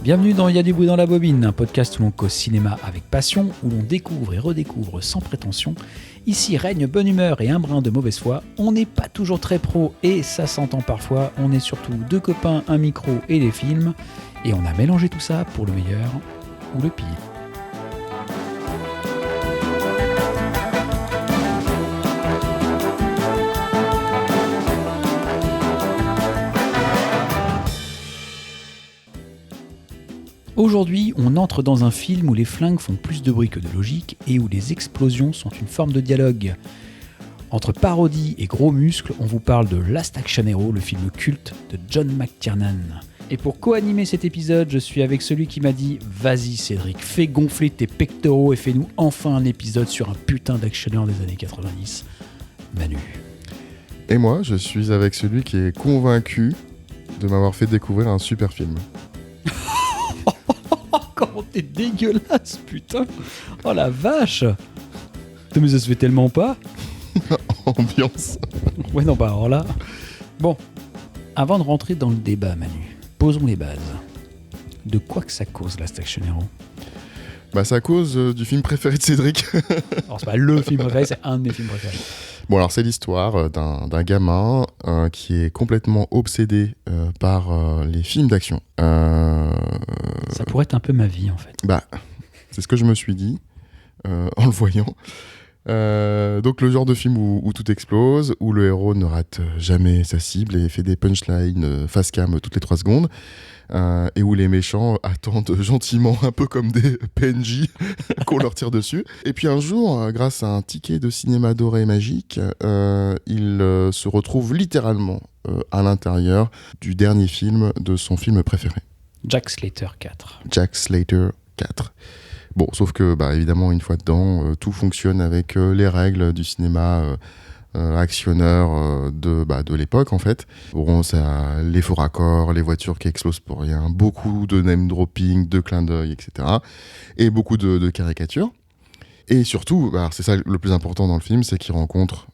Bienvenue dans Il y a du bruit dans la bobine, un podcast où l'on cause cinéma avec passion, où l'on découvre et redécouvre sans prétention. Ici règne bonne humeur et un brin de mauvaise foi. On n'est pas toujours très pro et ça s'entend parfois. On est surtout deux copains, un micro et des films. Et on a mélangé tout ça pour le meilleur ou le pire. Aujourd'hui, on entre dans un film où les flingues font plus de bruit que de logique et où les explosions sont une forme de dialogue. Entre parodie et gros muscles, on vous parle de Last Action Hero, le film culte de John McTiernan. Et pour co-animer cet épisode, je suis avec celui qui m'a dit « Vas-y Cédric, fais gonfler tes pectoraux et fais-nous enfin un épisode sur un putain d'actionneur des années 90. » Manu. Et moi, je suis avec celui qui est convaincu de m'avoir fait découvrir un super film. Comment t'es dégueulasse, putain! Oh la vache! Mais ça se fait tellement pas! Ambiance! Ouais, non, bah alors là. Bon, avant de rentrer dans le débat, Manu, posons les bases. De quoi que ça cause, Last Action Hero? Bah, c'est à cause du film préféré de Cédric. Alors, c'est pas le film préféré, c'est un de mes films préférés. Bon, alors, c'est l'histoire d'un gamin qui est complètement obsédé par les films d'action. Ça pourrait être un peu ma vie, en fait. Bah, c'est ce que je me suis dit en le voyant. Donc, le genre de film où tout explose, où le héros ne rate jamais sa cible et fait des punchlines face cam toutes les 3 secondes. Et où les méchants attendent gentiment, un peu comme des PNJ, qu'on leur tire dessus. Et puis un jour, grâce à un ticket de cinéma doré magique, il se retrouve littéralement à l'intérieur du dernier film de son film préféré. Jack Slater 4. Jack Slater 4. Bon, sauf que, bah, évidemment, une fois dedans, tout fonctionne avec les règles du cinéma actionneur de l'époque, en fait. Bon, ça, les faux raccords, les voitures qui explosent pour rien, beaucoup de name dropping, de clins d'œil, etc. Et beaucoup de caricatures. Et surtout, bah, c'est ça le plus important dans le film, c'est qu'il rencontre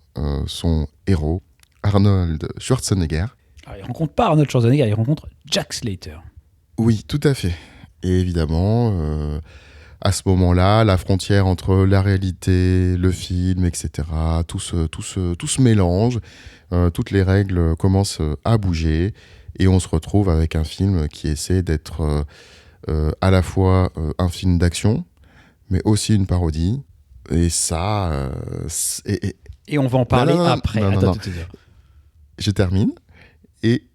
son héros, Arnold Schwarzenegger. Alors, il rencontre pas Arnold Schwarzenegger, il rencontre Jack Slater. Oui, tout à fait. Et évidemment, à ce moment-là, la frontière entre la réalité, le film, etc., tout se mélange, toutes les règles commencent à bouger, et on se retrouve avec un film qui essaie d'être à la fois un film d'action, mais aussi une parodie. Et ça... Et on va en parler après. Non. Je termine, et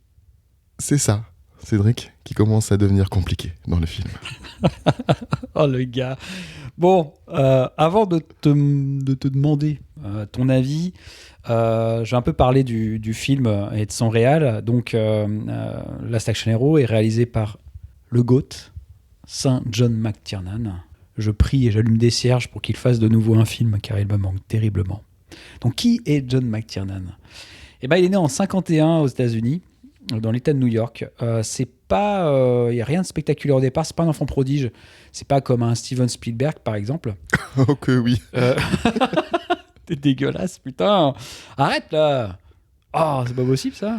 c'est ça, Cédric, qui commence à devenir compliqué dans le film. Oh le gars. Bon, avant de te demander ton avis, je vais un peu parler du film et de son réal. Donc, Last Action Hero est réalisé par le GOAT, Saint John McTiernan. Je prie et j'allume des cierges pour qu'il fasse de nouveau un film, car il me manque terriblement. Donc, qui est John McTiernan ? Eh ben, il est né en 1951 aux États-Unis, dans l'État de New York. C'est pas, il y a rien de spectaculaire au départ. C'est pas un enfant prodige. C'est pas comme un Steven Spielberg, par exemple. Oh que oui. T'es dégueulasse, putain. Arrête là. Oh, c'est pas possible ça.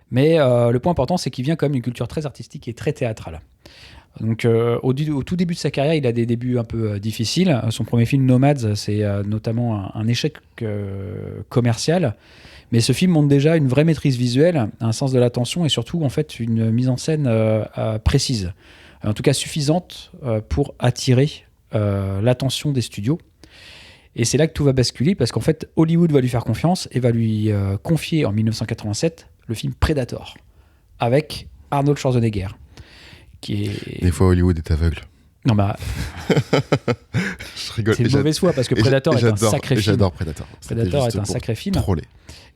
Mais le point important, c'est qu'il vient quand même d'une culture très artistique et très théâtrale. Donc, au tout début de sa carrière, il a des débuts un peu difficiles. Son premier film, Nomads, c'est notamment un échec commercial. Mais ce film montre déjà une vraie maîtrise visuelle, un sens de l'attention et surtout en fait une mise en scène précise, en tout cas suffisante pour attirer l'attention des studios. Et c'est là que tout va basculer parce qu'en fait Hollywood va lui faire confiance et va lui confier en 1987 le film Predator avec Arnold Schwarzenegger, qui est... Des fois Hollywood est aveugle. Non bah, je rigole. C'est de mauvaise foi parce que Predator est un sacré film. J'adore Predator. Predator est un sacré film. Troller.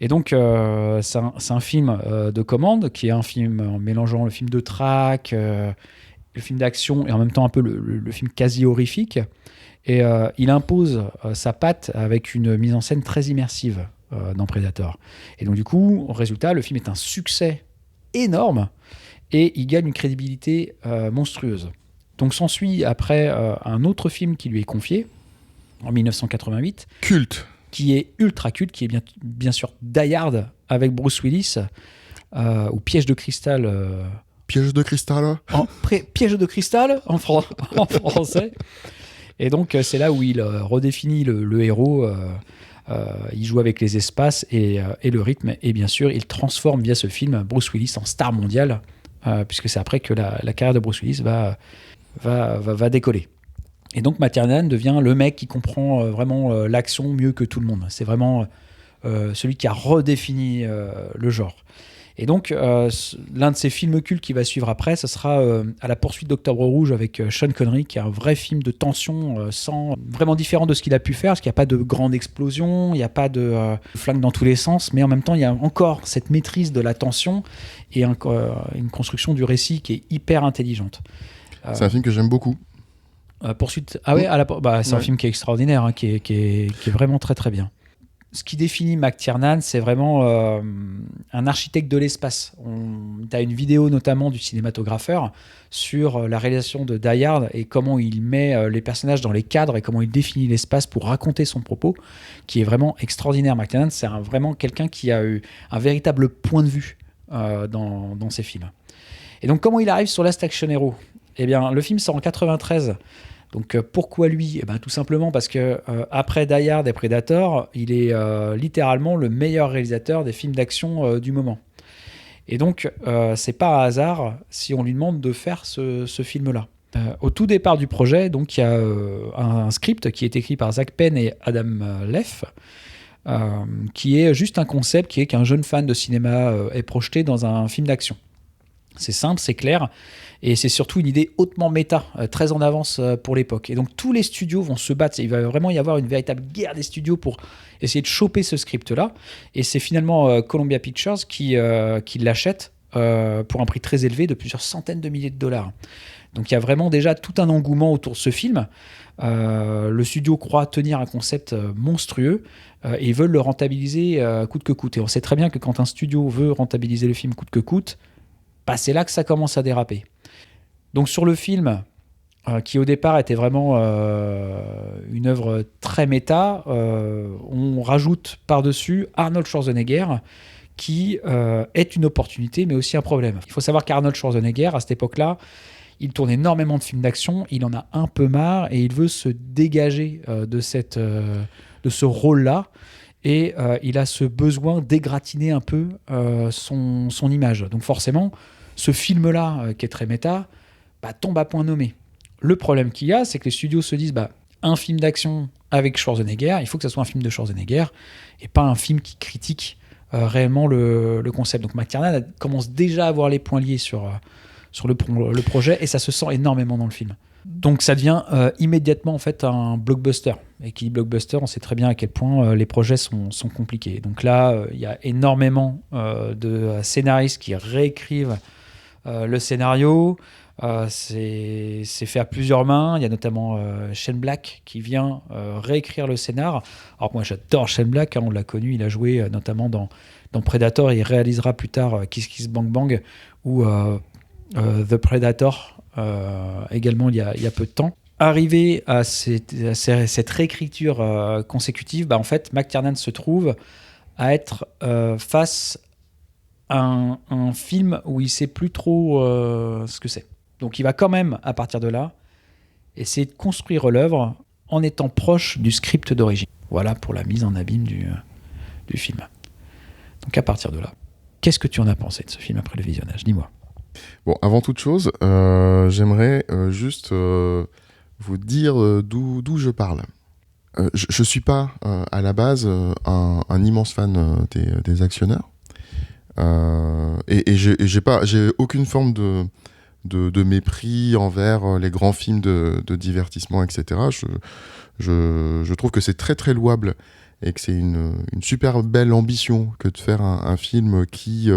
Et donc, c'est un film de commande qui est un film en mélangeant le film de traque, le film d'action et en même temps un peu le film quasi horrifique. Et il impose sa patte avec une mise en scène très immersive dans Predator. Et donc, du coup, au résultat, le film est un succès énorme et il gagne une crédibilité monstrueuse. Donc, s'ensuit après un autre film qui lui est confié en 1988. Culte. Qui est ultra culte, qui est bien sûr Die Hard avec Bruce Willis, ou Piège de cristal piège de cristal. Piège de cristal en français. Et donc, c'est là où il redéfinit le héros. Il joue avec les espaces et le rythme. Et bien sûr, il transforme via ce film Bruce Willis en star mondiale, puisque c'est après que la carrière de Bruce Willis va décoller. Et donc, McTiernan devient le mec qui comprend vraiment l'action mieux que tout le monde. C'est vraiment celui qui a redéfini le genre. Et donc, l'un de ces films cultes qui va suivre après, ce sera À la poursuite d'Octobre Rouge avec Sean Connery, qui est un vrai film de tension, vraiment différent de ce qu'il a pu faire, parce qu'il n'y a pas de grande explosion, il n'y a pas de flingue dans tous les sens, mais en même temps, il y a encore cette maîtrise de la tension et une construction du récit qui est hyper intelligente. C'est un film que j'aime beaucoup. Poursuite... Ah ouais, c'est un film qui est extraordinaire, hein, qui est vraiment très très bien. Ce qui définit McTiernan, c'est vraiment un architecte de l'espace. Tu as une vidéo notamment du cinématographeur sur la réalisation de Die Hard et comment il met les personnages dans les cadres et comment il définit l'espace pour raconter son propos, qui est vraiment extraordinaire. McTiernan, c'est vraiment quelqu'un qui a eu un véritable point de vue dans ses films. Et donc, comment il arrive sur Last Action Hero ? Eh bien, le film sort en 93. Donc pourquoi lui ? Tout simplement parce que après Die Hard et Predator, il est littéralement le meilleur réalisateur des films d'action du moment. Et donc c'est pas un hasard si on lui demande de faire ce film-là. Au tout départ du projet, donc il y a un script qui est écrit par Zach Penn et Adam Leff, qui est juste un concept qui est qu'un jeune fan de cinéma est projeté dans un film d'action. C'est simple, c'est clair, et c'est surtout une idée hautement méta, très en avance pour l'époque. Et donc tous les studios vont se battre, il va vraiment y avoir une véritable guerre des studios pour essayer de choper ce script-là, et c'est finalement Columbia Pictures qui l'achète pour un prix très élevé de plusieurs centaines de milliers de dollars. Donc il y a vraiment déjà tout un engouement autour de ce film. Le studio croit tenir un concept monstrueux, et ils veulent le rentabiliser coûte que coûte. Et on sait très bien que quand un studio veut rentabiliser le film coûte que coûte, c'est là que ça commence à déraper. Donc sur le film, qui au départ était vraiment une œuvre très méta, on rajoute par-dessus Arnold Schwarzenegger, qui est une opportunité, mais aussi un problème. Il faut savoir qu'Arnold Schwarzenegger, à cette époque-là, il tourne énormément de films d'action, il en a un peu marre, et il veut se dégager de ce rôle-là, et il a ce besoin d'égratigner un peu son image. Donc forcément, ce film-là, qui est très méta, tombe à point nommé. Le problème qu'il y a, c'est que les studios se disent un film d'action avec Schwarzenegger, il faut que ça soit un film de Schwarzenegger, et pas un film qui critique réellement le concept. Donc McTiernan commence déjà à avoir les points liés sur le projet, et ça se sent énormément dans le film. Donc ça devient immédiatement en fait un blockbuster. Et qui dit blockbuster, on sait très bien à quel point les projets sont compliqués. Donc là, il y a énormément de scénaristes qui réécrivent le scénario. C'est fait à plusieurs mains. Il y a notamment Shane Black qui vient réécrire le scénar. Alors moi j'adore Shane Black, on l'a connu, il a joué notamment dans Predator, et il réalisera plus tard Kiss Kiss Bang Bang ou The Predator, également il y a peu de temps. Arrivé à cette réécriture consécutive, en fait McTiernan se trouve à être face à un film où il ne sait plus trop ce que c'est. Donc il va quand même, à partir de là, essayer de construire l'œuvre en étant proche du script d'origine. Voilà pour la mise en abîme du film. Donc à partir de là, qu'est-ce que tu en as pensé de ce film après le visionnage ? Dis-moi. Bon, avant toute chose, j'aimerais juste vous dire d'où je parle. Je suis pas à la base un immense fan des actionneurs, et j'ai aucune forme de mépris envers les grands films de divertissement, etc. Je trouve que c'est très très louable et que c'est une super belle ambition que de faire un film qui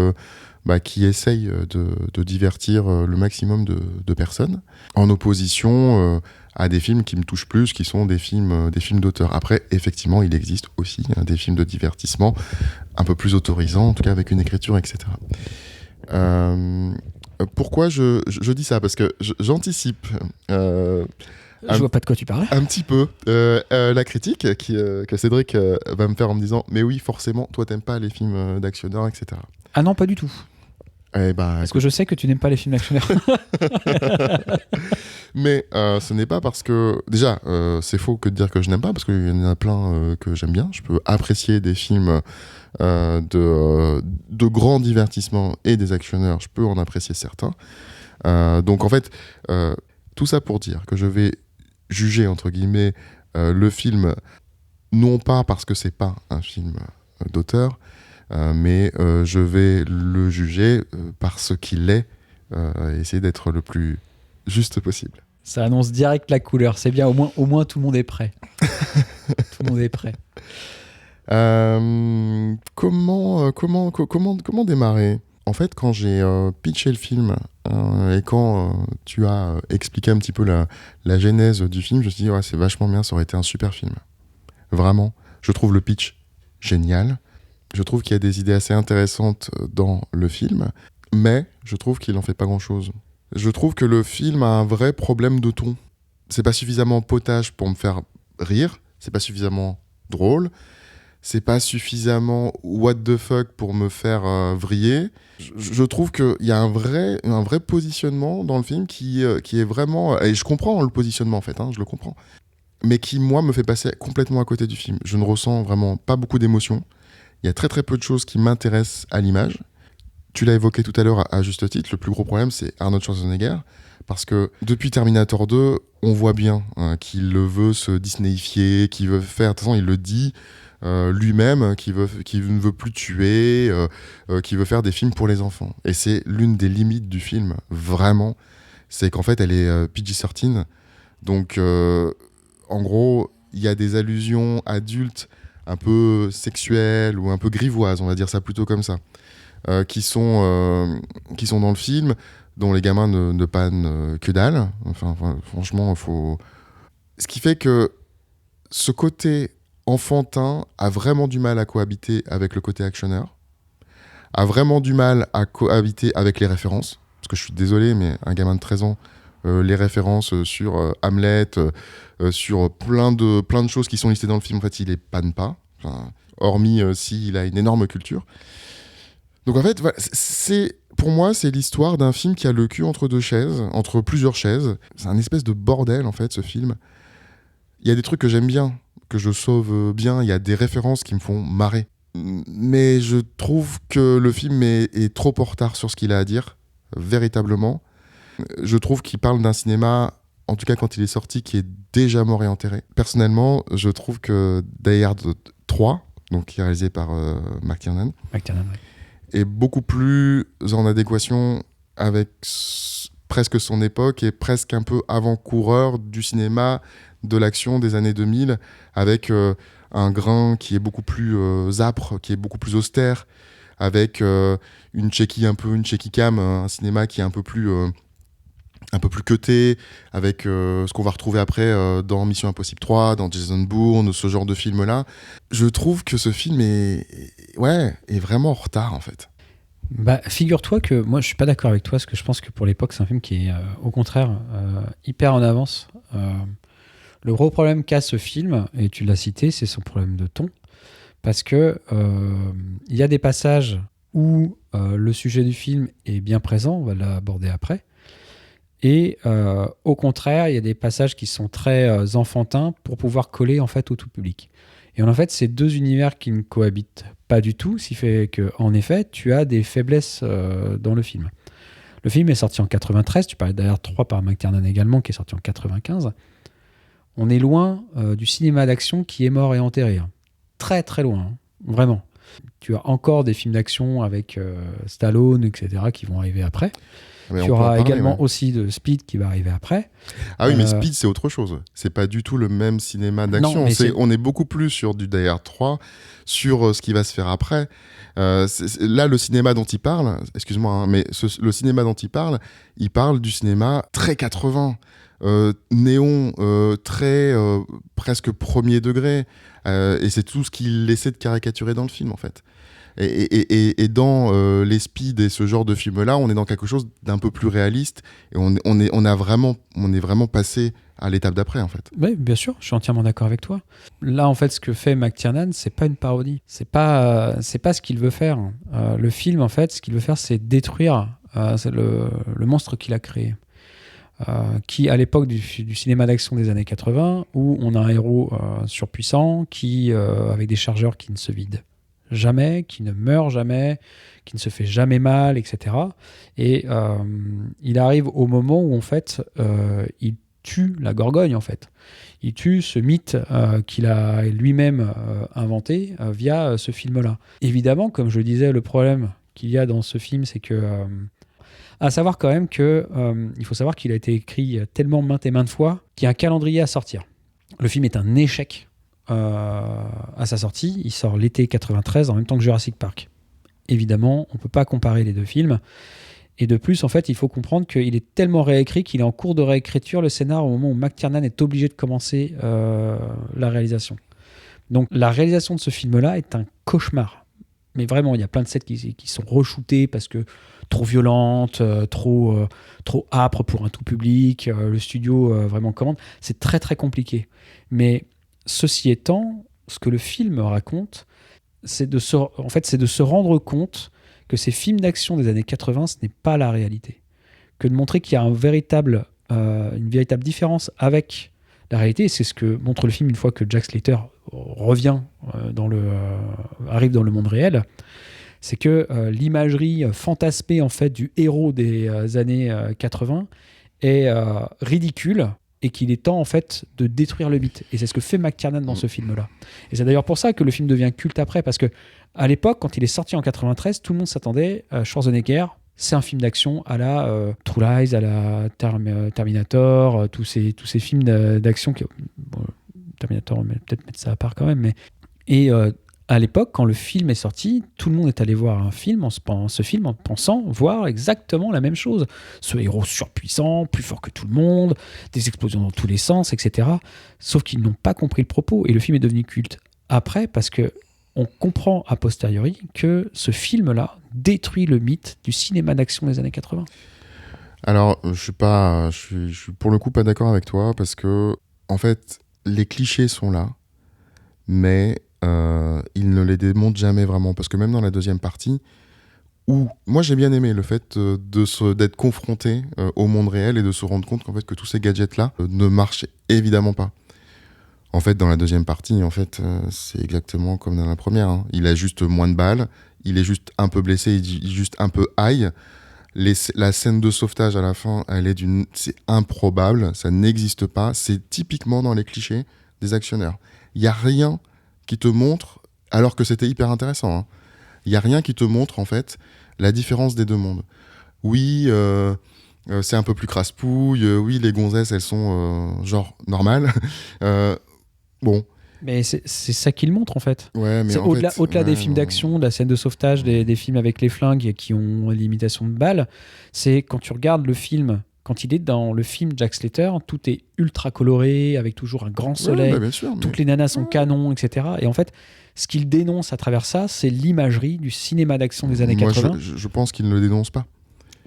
essaye de divertir le maximum de personnes, en opposition à des films qui me touchent plus, qui sont des films d'auteur. Après, effectivement, il existe aussi des films de divertissement un peu plus autorisants, en tout cas avec une écriture, etc. Pourquoi je dis ça ? Parce que j'anticipe... je vois pas de quoi tu parles. Un petit peu. La critique que Cédric va me faire en me disant « Mais oui, forcément, toi, t'aimes pas les films d'actionneurs, etc. » Ah non, pas du tout. Eh ben, Parce que je sais que tu n'aimes pas les films d'actionnaires. mais ce n'est pas parce que... Déjà, c'est faux que de dire que je n'aime pas, parce qu'il y en a plein que j'aime bien. Je peux apprécier des films de grand divertissement et des actionneurs. Je peux en apprécier certains. Donc en fait, tout ça pour dire que je vais juger, entre guillemets, le film, non pas parce que c'est pas un film d'auteur, mais je vais le juger par ce qu'il est, et essayer d'être le plus juste possible. Ça annonce direct la couleur. C'est bien, au moins tout le monde est prêt. Tout le monde est prêt. Comment démarrer? En fait, quand j'ai pitché le film et quand tu as expliqué un petit peu la genèse du film, je me suis dit, ouais, c'est vachement bien, ça aurait été un super film. Vraiment, je trouve le pitch génial. Je trouve qu'il y a des idées assez intéressantes dans le film, mais je trouve qu'il n'en fait pas grand-chose. Je trouve que le film a un vrai problème de ton. C'est pas suffisamment potage pour me faire rire, c'est pas suffisamment drôle, c'est pas suffisamment what the fuck pour me faire vriller. Je trouve qu'il y a un vrai positionnement dans le film qui est vraiment... Et je comprends le positionnement en fait, je le comprends. Mais qui, moi, me fait passer complètement à côté du film. Je ne ressens vraiment pas beaucoup d'émotions. Il y a très très peu de choses qui m'intéressent à l'image. Tu l'as évoqué tout à l'heure à juste titre, le plus gros problème c'est Arnold Schwarzenegger, parce que depuis Terminator 2, on voit bien qu'il veut se Disneyifier, qu'il veut faire, de toute façon il le dit lui-même, qu'il ne veut plus tuer, qu'il veut faire des films pour les enfants. Et c'est l'une des limites du film, vraiment, c'est qu'en fait elle est PG-13, donc en gros il y a des allusions adultes un peu sexuelles ou un peu grivoises, on va dire ça plutôt comme ça. Qui sont dans le film, dont les gamins ne pannent que dalle. Enfin, franchement, il faut... Ce qui fait que ce côté enfantin a vraiment du mal à cohabiter avec le côté actionneur, a vraiment du mal à cohabiter avec les références, parce que je suis désolé, mais un gamin de 13 ans, les références sur Hamlet, sur plein de choses qui sont listées dans le film, en fait, il les panne pas, enfin, hormis s'il a une énorme culture. Donc en fait, voilà, pour moi, c'est l'histoire d'un film qui a le cul entre deux chaises, entre plusieurs chaises. C'est un espèce de bordel, en fait, ce film. Il y a des trucs que j'aime bien, que je sauve bien, il y a des références qui me font marrer. Mais je trouve que le film est trop en retard sur ce qu'il a à dire, véritablement. Je trouve qu'il parle d'un cinéma, en tout cas quand il est sorti, qui est déjà mort et enterré. Personnellement, je trouve que Die Hard 3, donc qui est réalisé par McTiernan, ouais. est beaucoup plus en adéquation avec presque son époque et presque un peu avant-coureur du cinéma de l'action des années 2000, avec un grain qui est beaucoup plus âpre, qui est beaucoup plus austère, avec une checky cam, un cinéma qui est un peu plus cuté, avec ce qu'on va retrouver après dans Mission Impossible 3, dans Jason Bourne, ce genre de film-là. Je trouve que ce film est vraiment en retard, en fait. Bah, figure-toi que moi, je suis pas d'accord avec toi, parce que je pense que pour l'époque, c'est un film qui est, au contraire, hyper en avance. Le gros problème qu'a ce film, et tu l'as cité, c'est son problème de ton, parce que il y a des passages où le sujet du film est bien présent, on va l'aborder après, et au contraire, il y a des passages qui sont très enfantins pour pouvoir coller en fait au tout public. Et en fait, c'est deux univers qui ne cohabitent pas du tout, ce qui fait qu'en effet, tu as des faiblesses dans le film. Le film est sorti en 93, tu parlais d'ailleurs 3 par McTiernan également, qui est sorti en 95. On est loin du cinéma d'action qui est mort et enterré. Hein. Très très loin, hein. Vraiment. Tu as encore des films d'action avec Stallone, etc., qui vont arriver après. Mais tu auras également aussi de Speed qui va arriver après. Ah oui, mais Speed, c'est autre chose. C'est pas du tout le même cinéma d'action. On est beaucoup plus sur du Die Hard 3, sur ce qui va se faire après. Là, le cinéma dont il parle, excuse-moi, hein, mais le cinéma dont il parle du cinéma très 80, néon, très presque premier degré. Et c'est tout ce qu'il essaie de caricaturer dans le film, en fait. Et dans les Speed et ce genre de films-là, on est dans quelque chose d'un peu plus réaliste et on est vraiment passé à l'étape d'après, en fait. Oui, bien sûr, je suis entièrement d'accord avec toi. Là, en fait, ce que fait McTiernan, c'est pas une parodie. C'est pas ce qu'il veut faire. Le film, en fait, ce qu'il veut faire, c'est détruire c'est le monstre qu'il a créé. Qui, à l'époque du cinéma d'action des années 80, où on a un héros surpuissant qui, avec des chargeurs qui ne se vident jamais, qui ne meurt jamais, qui ne se fait jamais mal, etc. Et il arrive au moment où, en fait, il tue la Gorgogne, en fait. Il tue ce mythe qu'il a lui-même inventé via ce film-là. Évidemment, comme je le disais, le problème qu'il y a dans ce film, c'est que... à savoir quand même que il faut savoir qu'il a été écrit tellement maintes et maintes fois qu'il y a un calendrier à sortir. Le film est un échec à sa sortie. Il sort l'été 93 en même temps que Jurassic Park. Évidemment, on ne peut pas comparer les deux films. Et de plus, en fait, il faut comprendre qu'il est tellement réécrit qu'il est en cours de réécriture le scénar au moment où McTiernan est obligé de commencer la réalisation. Donc la réalisation de ce film-là est un cauchemar. Mais vraiment, il y a plein de scènes qui sont re-shootées parce que trop violentes, trop âpres pour un tout public. Le studio vraiment commande. C'est très très compliqué. Mais ceci étant, ce que le film raconte, c'est de se rendre compte que ces films d'action des années 80, ce n'est pas la réalité. Que de montrer qu'il y a une véritable différence avec la réalité. Et c'est ce que montre le film une fois que Jack Slater revient arrive dans le monde réel. C'est que l'imagerie fantasmée en fait, du héros des années 80 est ridicule et qu'il est temps en fait de détruire le mythe. Et c'est ce que fait McTiernan dans ce film-là. Et c'est d'ailleurs pour ça que le film devient culte après, parce que à l'époque, quand il est sorti en 93, tout le monde s'attendait à Schwarzenegger. C'est un film d'action à la True Lies, à la Terminator, tous ces films d'action qui... Bon, Terminator, on va peut-être mettre ça à part quand même. Et à l'époque, quand le film est sorti, tout le monde est allé voir ce film en pensant voir exactement la même chose. Ce héros surpuissant, plus fort que tout le monde, des explosions dans tous les sens, etc. Sauf qu'ils n'ont pas compris le propos. Et le film est devenu culte après parce que on comprend a posteriori que ce film-là détruit le mythe du cinéma d'action des années 80. Alors, je suis pour le coup pas d'accord avec toi parce que, en fait, les clichés sont là, mais ils ne les démontent jamais vraiment. Parce que même dans la deuxième partie, où moi j'ai bien aimé le fait d'être confronté au monde réel et de se rendre compte qu'en fait que tous ces gadgets-là ne marchent évidemment pas. En fait, dans la deuxième partie, en fait, c'est exactement comme dans la première. Hein. Il a juste moins de balles, il est juste un peu blessé, il est juste un peu high. La scène de sauvetage à la fin, c'est improbable, ça n'existe pas. C'est typiquement dans les clichés des actionnaires. Il n'y a rien qui te montre, alors que c'était hyper intéressant, hein. Il n'y a rien qui te montre, en fait, la différence des deux mondes. Oui, c'est un peu plus crasse-pouille. Oui, les gonzesses, elles sont genre normales. Bon. Mais c'est ça qu'il montre en fait. Ouais, mais c'est au-delà des films d'action, de la scène de sauvetage, des films avec les flingues qui ont l'imitation de balles, c'est quand tu regardes le film, quand il est dans le film Jack Slater, tout est ultra coloré, avec toujours un grand soleil, ouais, bien sûr, toutes les nanas sont canons, etc. Et en fait, ce qu'il dénonce à travers ça, c'est l'imagerie du cinéma d'action des années 80. Moi, je pense qu'il ne le dénonce pas.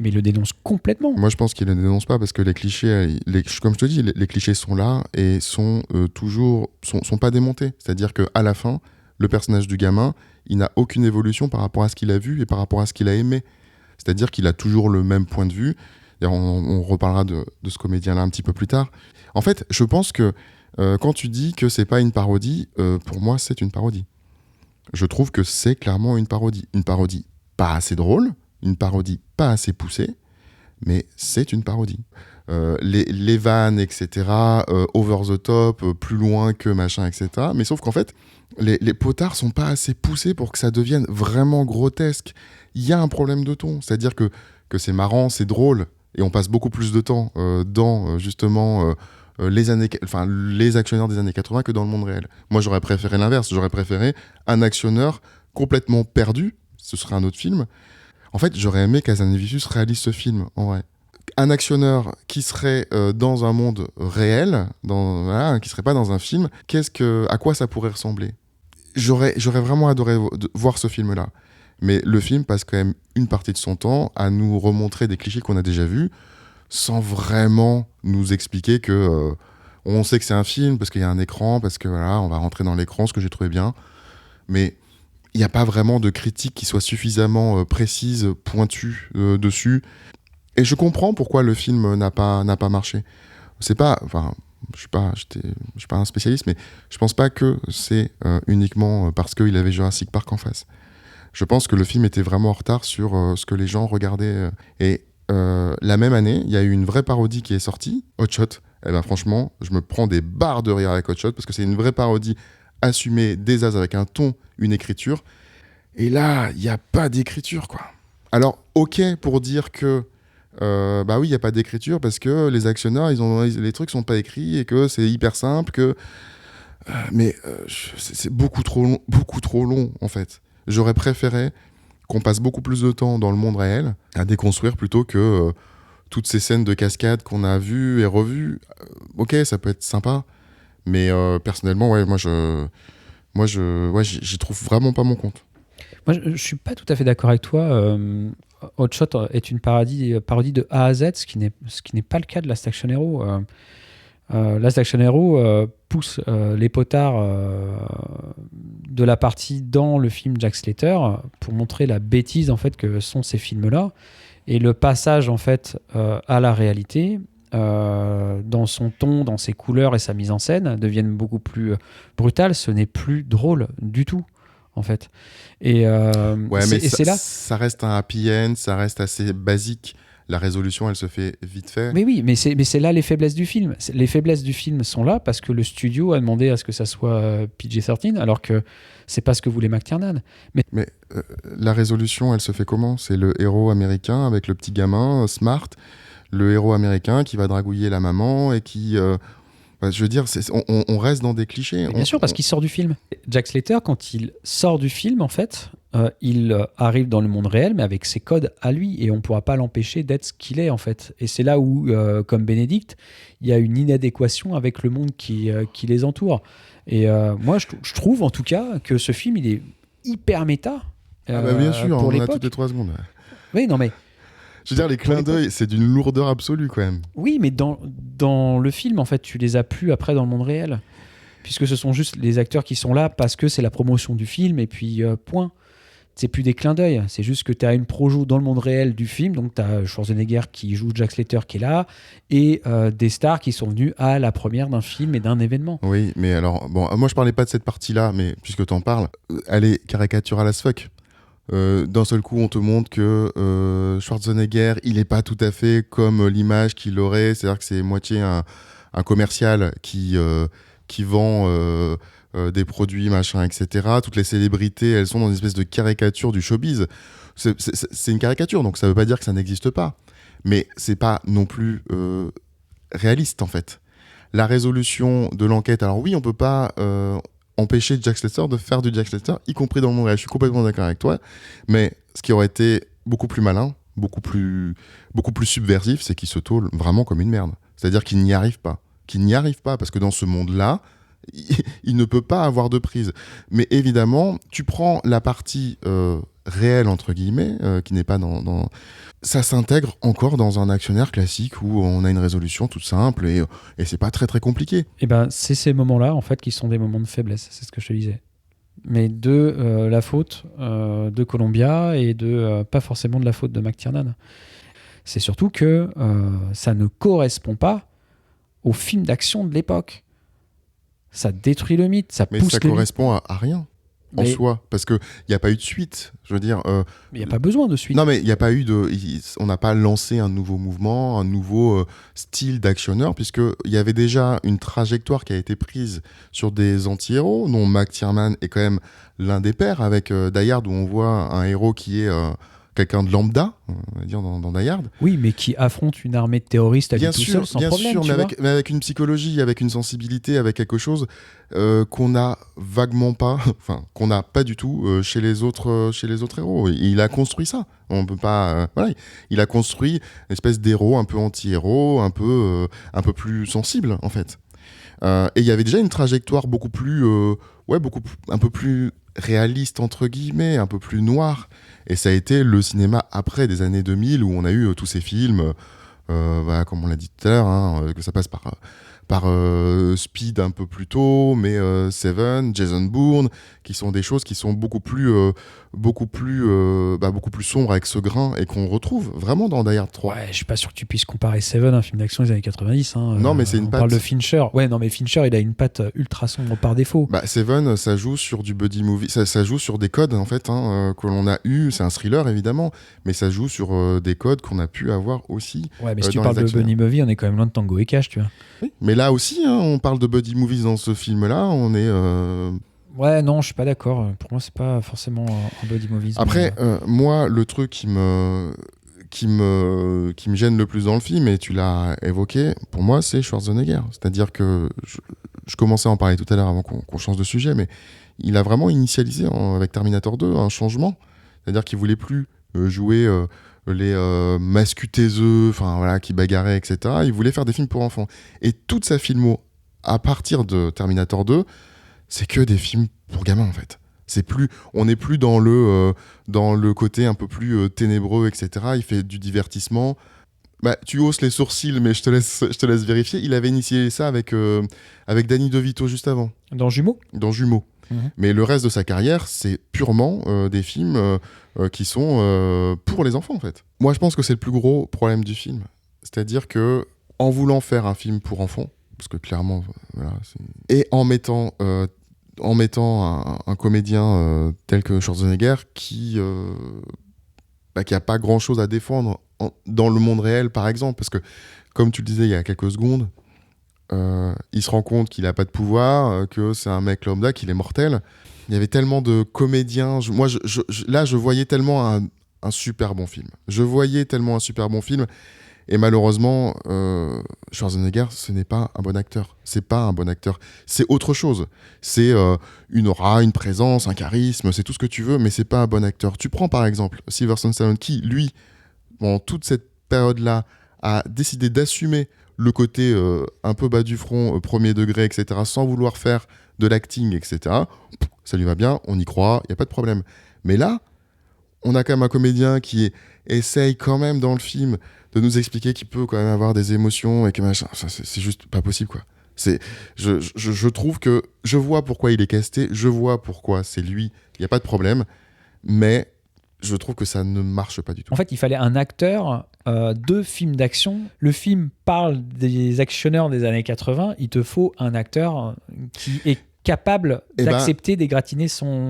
Mais il le dénonce complètement. Moi, je pense qu'il ne le dénonce pas parce que les clichés, comme je te dis, les clichés sont là et sont pas démontés. C'est-à-dire qu'à la fin, le personnage du gamin, il n'a aucune évolution par rapport à ce qu'il a vu et par rapport à ce qu'il a aimé. C'est-à-dire qu'il a toujours le même point de vue. On reparlera de ce comédien-là un petit peu plus tard. En fait, je pense que quand tu dis que c'est pas une parodie, pour moi, c'est une parodie. Je trouve que c'est clairement une parodie. Une parodie pas assez drôle, une parodie pas assez poussée, mais c'est une parodie. Les vannes, etc., over the top, plus loin que machin, etc. Mais sauf qu'en fait, les potards sont pas assez poussés pour que ça devienne vraiment grotesque. Il y a un problème de ton, c'est-à-dire que c'est marrant, c'est drôle, et on passe beaucoup plus de temps dans, justement... les actionnaires des années 80 que dans le monde réel. Moi, j'aurais préféré l'inverse. J'aurais préféré un actionneur complètement perdu. Ce serait un autre film. En fait, j'aurais aimé qu'Hazanavicius réalise ce film, en vrai. Un actionneur qui serait dans un monde réel, qui serait pas dans un film, à quoi ça pourrait ressembler ? J'aurais vraiment adoré voir ce film-là. Mais le film passe quand même une partie de son temps à nous remontrer des clichés qu'on a déjà vus, sans vraiment nous expliquer que on sait que c'est un film parce qu'il y a un écran, parce que voilà, on va rentrer dans l'écran, ce que j'ai trouvé bien. Mais il n'y a pas vraiment de critique qui soit suffisamment précise, pointue dessus. Et je comprends pourquoi le film n'a pas marché. C'est pas, enfin, je suis pas un spécialiste, mais je pense pas que c'est uniquement parce qu'il avait Jurassic Park en face. Je pense que le film était vraiment en retard sur ce que les gens regardaient. Et la même année, il y a eu une vraie parodie qui est sortie, Hot Shot. Et ben franchement, je me prends des barres de rire avec Hot Shot parce que c'est une vraie parodie assumée des as avec un ton, une écriture. Et là, il n'y a pas d'écriture, quoi. Alors, ok pour dire que bah oui, il n'y a pas d'écriture parce que les actionnaires, les trucs sont pas écrits et que c'est hyper simple, mais c'est beaucoup trop long en fait. J'aurais préféré qu'on passe beaucoup plus de temps dans le monde réel à déconstruire plutôt que toutes ces scènes de cascade qu'on a vues et revues. Ok, ça peut être sympa, mais personnellement, ouais, j'y trouve vraiment pas mon compte. Moi, je suis pas tout à fait d'accord avec toi. Hot Shot est une parodie de A à Z, ce qui n'est pas le cas de Last Action Hero. Last Action Hero pousse les potards de la partie dans le film Jack Slater pour montrer la bêtise en fait que sont ces films-là, et le passage en fait à la réalité dans son ton, dans ses couleurs et sa mise en scène deviennent beaucoup plus brutales. Ce n'est plus drôle du tout en fait. Et c'est là. Ça reste un happy end, ça reste assez basique. La résolution, elle se fait vite fait. Mais oui, mais c'est là les faiblesses du film. Les faiblesses du film sont là parce que le studio a demandé à ce que ça soit PG-13, alors que c'est pas ce que voulait McTiernan. Mais la résolution, elle se fait comment ? C'est le héros américain avec le petit gamin, smart, le héros américain qui va dragouiller la maman et qui... je veux dire, on reste dans des clichés. Bien sûr, parce qu'il sort du film. Jack Slater, quand il sort du film, en fait, il arrive dans le monde réel, mais avec ses codes à lui, et on ne pourra pas l'empêcher d'être ce qu'il est, en fait. Et c'est là où, comme Bénédicte, il y a une inadéquation avec le monde qui les entoure. Et moi, je trouve, en tout cas, que ce film, il est hyper méta. Bien sûr, pour on l'époque. a toutes les 3 secondes. Oui, non, mais... Je veux dire, les clins d'œil, c'est d'une lourdeur absolue, quand même. Oui, mais dans le film, en fait, tu les as plus après dans le monde réel. Puisque ce sont juste les acteurs qui sont là parce que c'est la promotion du film, et puis point. C'est plus des clins d'œil. C'est juste que tu as une projo dans le monde réel du film, donc tu as Schwarzenegger qui joue Jack Slater qui est là, et des stars qui sont venus à la première d'un film et d'un événement. Oui, mais alors, bon, moi je parlais pas de cette partie-là, mais puisque tu en parles, elle est caricaturale as fuck. D'un seul coup, on te montre que Schwarzenegger, il est pas tout à fait comme l'image qu'il aurait, c'est-à-dire que c'est moitié un commercial qui vend des produits, machin, etc. Toutes les célébrités, elles sont dans une espèce de caricature du showbiz. C'est une caricature, donc ça veut pas dire que ça n'existe pas. Mais c'est pas non plus réaliste, en fait. La résolution de l'enquête, alors oui, on peut pas... empêcher Jack Slater de faire du Jack Slater, y compris dans le monde réel. Je suis complètement d'accord avec toi, mais ce qui aurait été beaucoup plus malin, beaucoup plus subversif, c'est qu'il se tôle vraiment comme une merde. C'est-à-dire qu'il n'y arrive pas. Parce que dans ce monde-là, il ne peut pas avoir de prise. Mais évidemment, tu prends la partie réelle, entre guillemets, qui n'est pas dans... Ça s'intègre encore dans un actionnaire classique où on a une résolution toute simple et c'est pas très très compliqué. Et ben, c'est ces moments-là, en fait, qui sont des moments de faiblesse, c'est ce que je te disais. Mais de la faute de Columbia et pas forcément de la faute de McTiernan. C'est surtout que ça ne correspond pas au film d'action de l'époque. Ça détruit le mythe, ça pousse le mythe. Mais ça correspond à rien. En soi, parce qu'il n'y a pas eu de suite. Je veux dire. Il n'y a pas besoin de suite. Non, mais il n'y a pas eu de. On n'a pas lancé un nouveau mouvement, un nouveau style d'actionneur, puisqu'il y avait déjà une trajectoire qui a été prise sur des anti-héros, dont McTiernan est quand même l'un des pères, avec Die Hard, où on voit un héros qui est quelqu'un de lambda, on va dire, dans Die Hard. Oui, mais qui affronte une armée de terroristes à lui tout seul, sans problème. Bien sûr, mais avec une psychologie, avec une sensibilité, avec quelque chose qu'on n'a vaguement pas, enfin, qu'on n'a pas du tout chez les autres héros. Il a construit ça. On peut pas... voilà. Il a construit une espèce d'héros un peu anti-héros, un peu plus sensible, en fait. Et il y avait déjà une trajectoire beaucoup plus, un peu plus réaliste entre guillemets, un peu plus noire. Et ça a été le cinéma après des années 2000 où on a eu tous ces films, comme on l'a dit tout à l'heure, hein, que ça passe par Speed un peu plus tôt, mais Seven, Jason Bourne, qui sont des choses qui sont beaucoup plus sombres avec ce grain et qu'on retrouve vraiment dans Die Hard 3. Ouais, je suis pas sûr que tu puisses comparer Seven, un film d'action des années 90. Non, mais c'est une on patte. parle de Fincher. Ouais, non, mais Fincher, il a une patte ultra sombre par défaut. Seven, ça joue sur du buddy movie, ça joue sur des codes en fait que l'on a eu. C'est un thriller évidemment, mais ça joue sur des codes qu'on a pu avoir aussi. Ouais, mais si tu parles de buddy movie, on est quand même loin de Tango et Cash, tu vois. Oui, mais là aussi, on parle de buddy movies dans ce film-là. On est. Ouais, non, je suis pas d'accord. Pour moi, c'est pas forcément un buddy movie. Après, moi, le truc qui me gêne le plus dans le film, et tu l'as évoqué, pour moi, c'est Schwarzenegger. C'est-à-dire que je commençais à en parler tout à l'heure avant qu'on change de sujet, mais il a vraiment initialisé avec Terminator 2 un changement. C'est-à-dire qu'il voulait plus jouer les mascutaiseux, qui bagarraient, etc. Il voulait faire des films pour enfants. Et toute sa filmo, à partir de Terminator 2, c'est que des films pour gamins, en fait. On n'est plus dans le côté un peu plus ténébreux, etc. Il fait du divertissement. Tu hausses les sourcils, mais je te laisse vérifier. Il avait initié ça avec Danny DeVito juste avant. Dans Jumeaux. Mais le reste de sa carrière, c'est purement des films qui sont pour les enfants, en fait. Moi, je pense que c'est le plus gros problème du film. C'est-à-dire que en voulant faire un film pour enfants, parce que clairement, et en mettant un comédien tel que Schwarzenegger qui a pas grand-chose à défendre dans le monde réel, par exemple, parce que, comme tu le disais il y a quelques secondes, il se rend compte qu'il n'a pas de pouvoir, que c'est un mec lambda, qu'il est mortel. Il y avait tellement de comédiens. Là, je voyais tellement un super bon film. Et malheureusement, Schwarzenegger, ce n'est pas un bon acteur. C'est pas un bon acteur. C'est autre chose. C'est une aura, une présence, un charisme, c'est tout ce que tu veux, mais c'est pas un bon acteur. Tu prends par exemple Sylvester Stallone, qui, lui, pendant toute cette période-là, a décidé d'assumer le côté un peu bas du front, premier degré, etc., sans vouloir faire de l'acting, etc. Ça lui va bien, on y croit, il n'y a pas de problème. Mais là, on a quand même un comédien qui essaye quand même dans le film de nous expliquer qu'il peut quand même avoir des émotions et que machin. C'est juste pas possible, quoi. Je trouve que je vois pourquoi il est casté, je vois pourquoi c'est lui, il n'y a pas de problème, mais je trouve que ça ne marche pas du tout. En fait, il fallait un acteur de film d'action. Le film parle des actionneurs des années 80. Il te faut un acteur qui est capable d'accepter d'égratigner son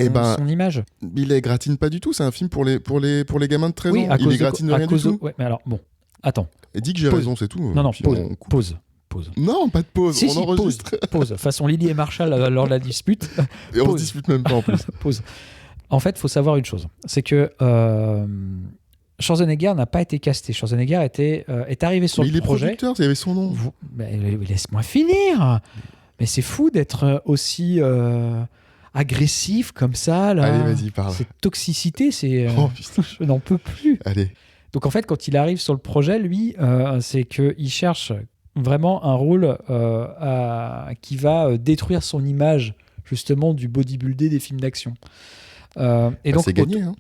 image. Il égratigne pas du tout. C'est un film pour les gamins de 13 ans. Il égratigne rien du tout. Ouais, mais alors, bon, attends. Et dis que j'ai raison, c'est tout. Non, pause. Non, pas de pause, si, on enregistre. Pause. Façon Lily et Marshall lors de la dispute. Et on se dispute même pas en plus. Pause. En fait, il faut savoir une chose. C'est que Schwarzenegger n'a pas été casté. Schwarzenegger est arrivé sur le projet. Il est producteur, il y avait son nom. Laisse-moi finir. Mais c'est fou d'être aussi agressif comme ça. Là. Allez, vas-y, parle. Cette toxicité, je n'en peux plus. Allez. Donc en fait, quand il arrive sur le projet, lui, c'est qu'il cherche vraiment un rôle qui va détruire son image, justement, du bodybuildé des films d'action. Et donc, c'est gagné, hein.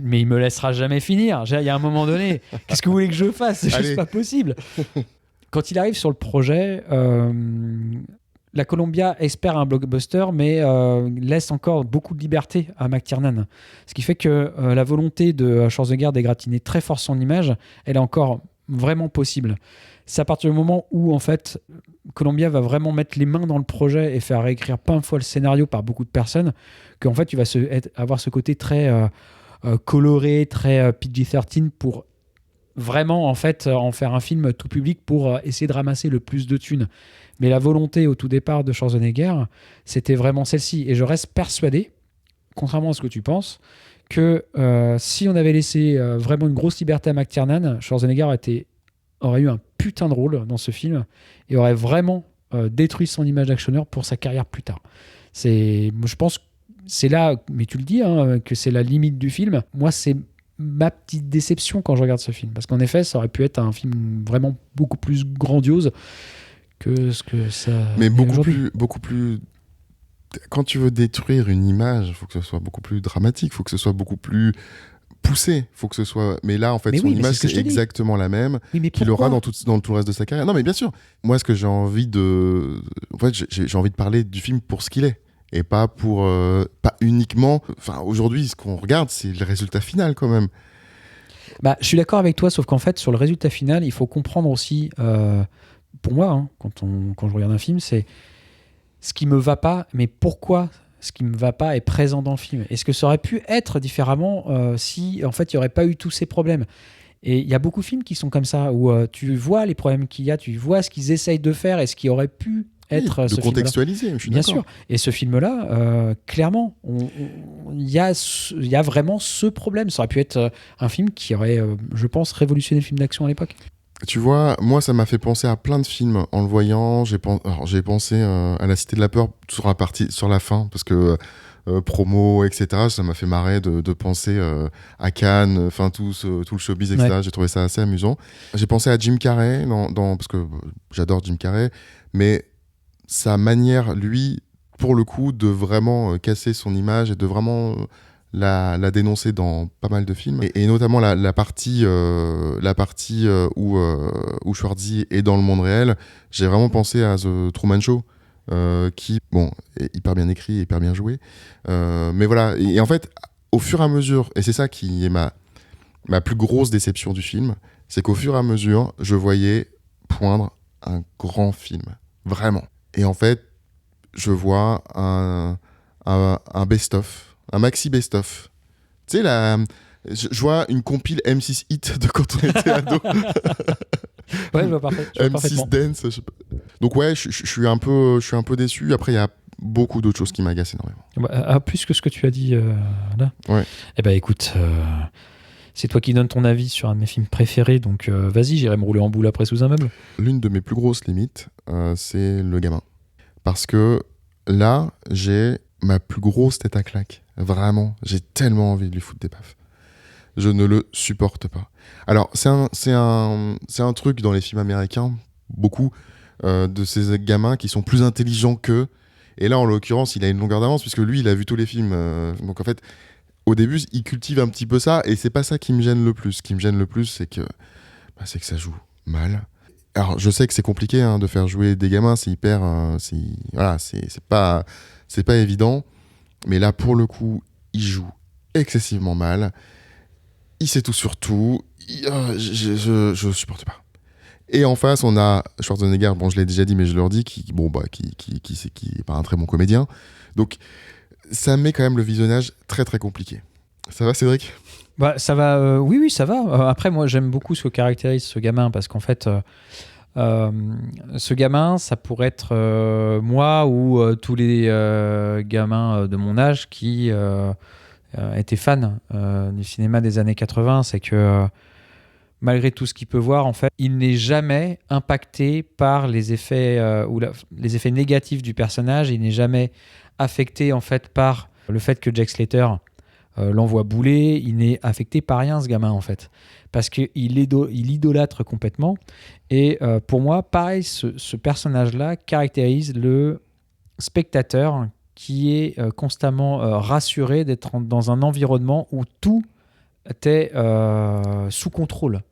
Mais il me laissera jamais finir. Il y a un moment donné, qu'est-ce que vous voulez que je fasse? C'est juste pas possible. Quand il arrive sur le projet, la Columbia espère un blockbuster, mais laisse encore beaucoup de liberté à McTiernan. Ce qui fait que la volonté de Schwarzenegger d'égratigner très fort son image, elle est encore vraiment possible. C'est à partir du moment où, en fait, Columbia va vraiment mettre les mains dans le projet et faire réécrire plein de fois le scénario par beaucoup de personnes, qu'en fait, tu vas avoir ce côté très coloré, très PG-13 pour vraiment, en fait, en faire un film tout public pour essayer de ramasser le plus de thunes. Mais la volonté, au tout départ, de Schwarzenegger, c'était vraiment celle-ci. Et je reste persuadé, contrairement à ce que tu penses, que si on avait laissé vraiment une grosse liberté à McTiernan, Schwarzenegger aurait eu un putain de rôle dans ce film et aurait vraiment détruit son image d'actionneur pour sa carrière plus tard. Je pense que c'est là, mais tu le dis, hein, que c'est la limite du film. Moi, c'est ma petite déception quand je regarde ce film. Parce qu'en effet, ça aurait pu être un film vraiment beaucoup plus grandiose que ce que ça. Mais est aujourd'hui. beaucoup plus. Quand tu veux détruire une image, il faut que ce soit beaucoup plus dramatique, il faut que ce soit beaucoup plus poussé, faut que ce soit. Mais là, en fait, Mais son oui, mais image, c'est ce que c'est je t'ai dit. exactement la même Oui, mais qu'il pourquoi aura dans tout le reste de sa carrière. Non, mais bien sûr. Moi, ce que j'ai envie de. En fait, j'ai envie de parler du film pour ce qu'il est. Et pas pour. Pas uniquement. Enfin, aujourd'hui, ce qu'on regarde, c'est le résultat final, quand même. Bah, je suis d'accord avec toi, sauf qu'en fait, sur le résultat final, il faut comprendre aussi, pour moi, hein, quand je regarde un film, c'est ce qui me va pas, mais pourquoi ce qui me va pas est présent dans le film. Est-ce que ça aurait pu être différemment si, en fait, il n'y aurait pas eu tous ces problèmes? Et il y a beaucoup de films qui sont comme ça, où tu vois les problèmes qu'il y a, tu vois ce qu'ils essayent de faire et ce qui aurait pu être Oui, de ce film-là. contextualiser, je suis Bien d'accord. sûr. Et ce film-là, clairement, il y a vraiment ce problème. Ça aurait pu être un film qui aurait, je pense, révolutionné le film d'action à l'époque. Tu vois, moi, ça m'a fait penser à plein de films. En le voyant, j'ai pensé à La Cité de la Peur sur la fin, parce que promo, etc., ça m'a fait marrer de penser à Cannes, enfin tout le showbiz, etc. Ouais. J'ai trouvé ça assez amusant. J'ai pensé à Jim Carrey, parce que j'adore Jim Carrey, mais sa manière, lui, pour le coup, de vraiment casser son image et de vraiment la dénoncer dans pas mal de films. Et notamment la partie où Schwarzy est dans le monde réel, j'ai vraiment pensé à The Truman Show, qui, bon, est hyper bien écrit, hyper bien joué. Mais voilà, et en fait, au fur et à mesure, et c'est ça qui est ma plus grosse déception du film, c'est qu'au fur et à mesure, je voyais poindre un grand film. Vraiment. Et en fait, je vois un best-of, un maxi best-of. Tu sais, je vois une compile M6 Hit de quand on était ado. Ouais, je vois parfaitement. M6 Dance. Je sais pas. Donc ouais, je suis un peu déçu. Après, il y a beaucoup d'autres choses qui m'agacent énormément. Bah, plus que ce que tu as dit là. Ouais. Eh ben écoute, c'est toi qui donnes ton avis sur un de mes films préférés, donc vas-y, j'irai me rouler en boule après sous un meuble. L'une de mes plus grosses limites, c'est le gamin. Parce que là, j'ai ma plus grosse tête à claque. Vraiment, j'ai tellement envie de lui foutre des baffes. Je ne le supporte pas. Alors, c'est un truc dans les films américains, beaucoup de ces gamins qui sont plus intelligents qu'eux. Et là, en l'occurrence, il a une longueur d'avance, puisque lui, il a vu tous les films. Donc en fait, au début, il cultive un petit peu ça, et c'est pas ça qui me gêne le plus. Ce qui me gêne le plus, c'est que ça joue mal. Alors, je sais que c'est compliqué de faire jouer des gamins, c'est hyper... voilà, c'est pas évident. Mais là, pour le coup, il joue excessivement mal. Il sait tout sur tout. Je supporte pas. Et en face, on a Schwarzenegger, bon, je l'ai déjà dit, mais je le redis, qui est pas un très bon comédien. Donc, ça met quand même le visionnage très, très compliqué. Ça va, Cédric ? Bah, ça va, oui, ça va. Après, moi, j'aime beaucoup ce que caractérise ce gamin, parce qu'en fait, ce gamin, ça pourrait être moi ou tous les gamins de mon âge qui étaient fans du cinéma des années 80. C'est que malgré tout ce qu'il peut voir, en fait, il n'est jamais impacté par les effets les effets négatifs du personnage. Il n'est jamais affecté, en fait, par le fait que Jack Slater l'envoie bouler. Il n'est affecté par rien, ce gamin, en fait, parce qu'il il idolâtre complètement. Et pour moi, pareil, ce personnage-là caractérise le spectateur qui est constamment rassuré d'être dans un environnement où tout est sous contrôle,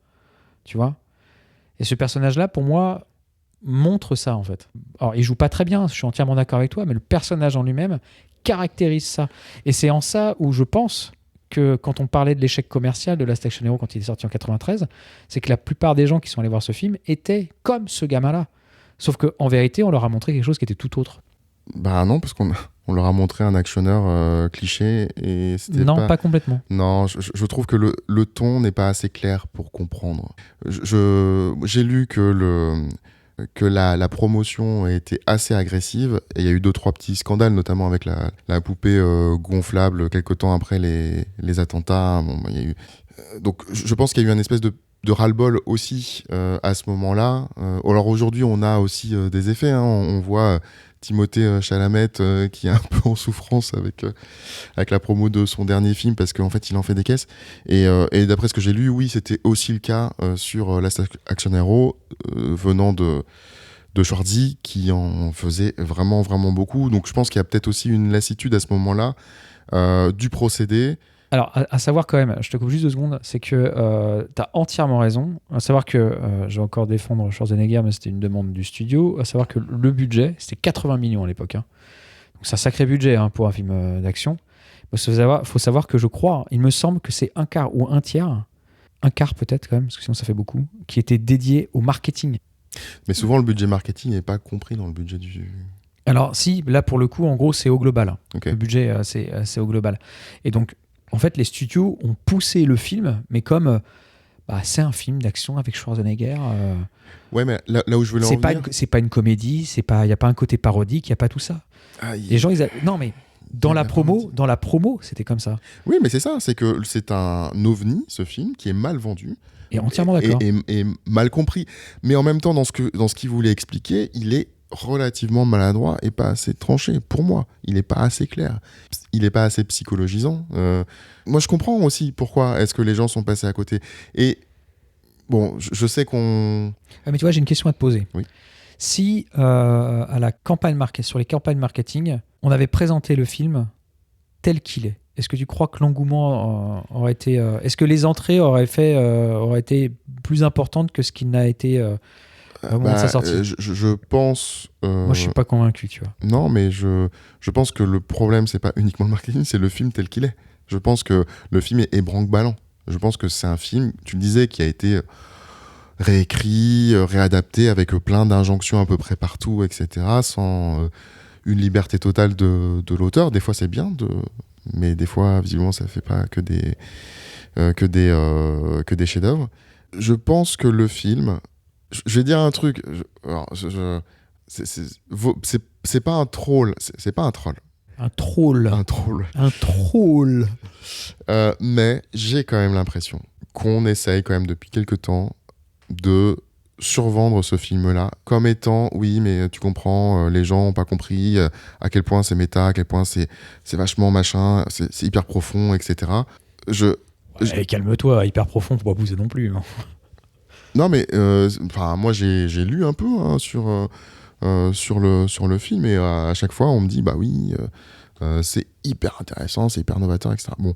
tu vois. Et ce personnage-là, pour moi, montre ça, en fait. Alors, il joue pas très bien, je suis entièrement d'accord avec toi, mais le personnage en lui-même caractérise ça. Et c'est en ça où je pense que quand on parlait de l'échec commercial de Last Action Hero quand il est sorti en 93, c'est que la plupart des gens qui sont allés voir ce film étaient comme ce gamin-là. Sauf qu'en vérité, on leur a montré quelque chose qui était tout autre. Bah non, parce qu'on leur a montré un actionneur cliché et c'était Non, pas complètement. Non, je trouve que le ton n'est pas assez clair pour comprendre. J'ai lu que la promotion a été assez agressive et il y a eu 2-3 petits scandales, notamment avec la poupée gonflable quelque temps après les attentats. Bon, il y a eu... Donc je pense qu'il y a eu une espèce de ras-le-bol aussi à ce moment-là. Alors aujourd'hui, on a aussi des effets. On voit Timothée Chalamet qui est un peu en souffrance avec la promo de son dernier film parce qu'en fait, il en fait des caisses. Et d'après ce que j'ai lu, oui, c'était aussi le cas sur Last Action Hero venant de de Schwarzy qui en faisait vraiment, vraiment beaucoup. Donc je pense qu'il y a peut-être aussi une lassitude à ce moment-là du procédé. Alors, à savoir quand même, je te coupe juste 2 secondes, c'est que tu as entièrement raison. À savoir que, je vais encore défendre Schwarzenegger, mais c'était une demande du studio. À savoir que le budget, c'était 80 millions à l'époque. Hein. Donc c'est un sacré budget pour un film d'action. Il faut savoir que je crois, il me semble que c'est un quart ou un tiers, un quart peut-être quand même, parce que sinon ça fait beaucoup, qui était dédié au marketing. Mais souvent, le budget marketing n'est pas compris dans le budget du... Alors si, là pour le coup, en gros, c'est au global. Okay. Le budget, c'est au global. Et donc, en fait, les studios ont poussé le film, mais comme c'est un film d'action avec Schwarzenegger. Ouais, mais là où je veux en venir... C'est pas une comédie, il n'y a pas un côté parodique, il n'y a pas tout ça. Les gens, non mais... Dans la promo, c'était comme ça. Oui, mais c'est ça, c'est que c'est un ovni, ce film, qui est mal vendu. Et entièrement d'accord. Et mal compris. Mais en même temps, dans ce qu'il voulait expliquer, il est relativement maladroit et pas assez tranché, pour moi. Il n'est pas assez clair. Il n'est pas assez psychologisant. Moi, je comprends aussi pourquoi est-ce que les gens sont passés à côté. Et bon, je sais qu'on... mais tu vois, j'ai une question à te poser. Oui. Si, à la sur les campagnes marketing, on avait présenté le film tel qu'il est, est-ce que tu crois que l'engouement aurait été... est-ce que les entrées auraient été plus importantes que ce qu'il n'a été au moment de sa sortie? Je pense... Moi, je suis pas convaincu, tu vois. Non, mais je pense que le problème, c'est pas uniquement le marketing, c'est le film tel qu'il est. Je pense que le film est branque-ballant. Je pense que c'est un film, tu le disais, qui a été... réécrit, réadapté avec plein d'injonctions à peu près partout, etc., sans une liberté totale de l'auteur. Des fois, c'est bien, mais des fois, visiblement, ça fait pas que des chefs-d'œuvre. Je pense que le film... Je vais dire un truc. C'est pas un troll. C'est pas un troll. Un troll. Un troll. Un troll. Mais j'ai quand même l'impression qu'on essaye quand même depuis quelques temps de survendre ce film-là comme étant, oui, mais tu comprends, les gens n'ont pas compris à quel point c'est méta, à quel point c'est vachement machin, c'est hyper profond, etc. Calme-toi, hyper profond, faut pas pousser non plus. Hein. Non, mais moi j'ai lu un peu sur le film et à chaque fois on me dit, bah oui, c'est hyper intéressant, c'est hyper novateur, etc. Bon,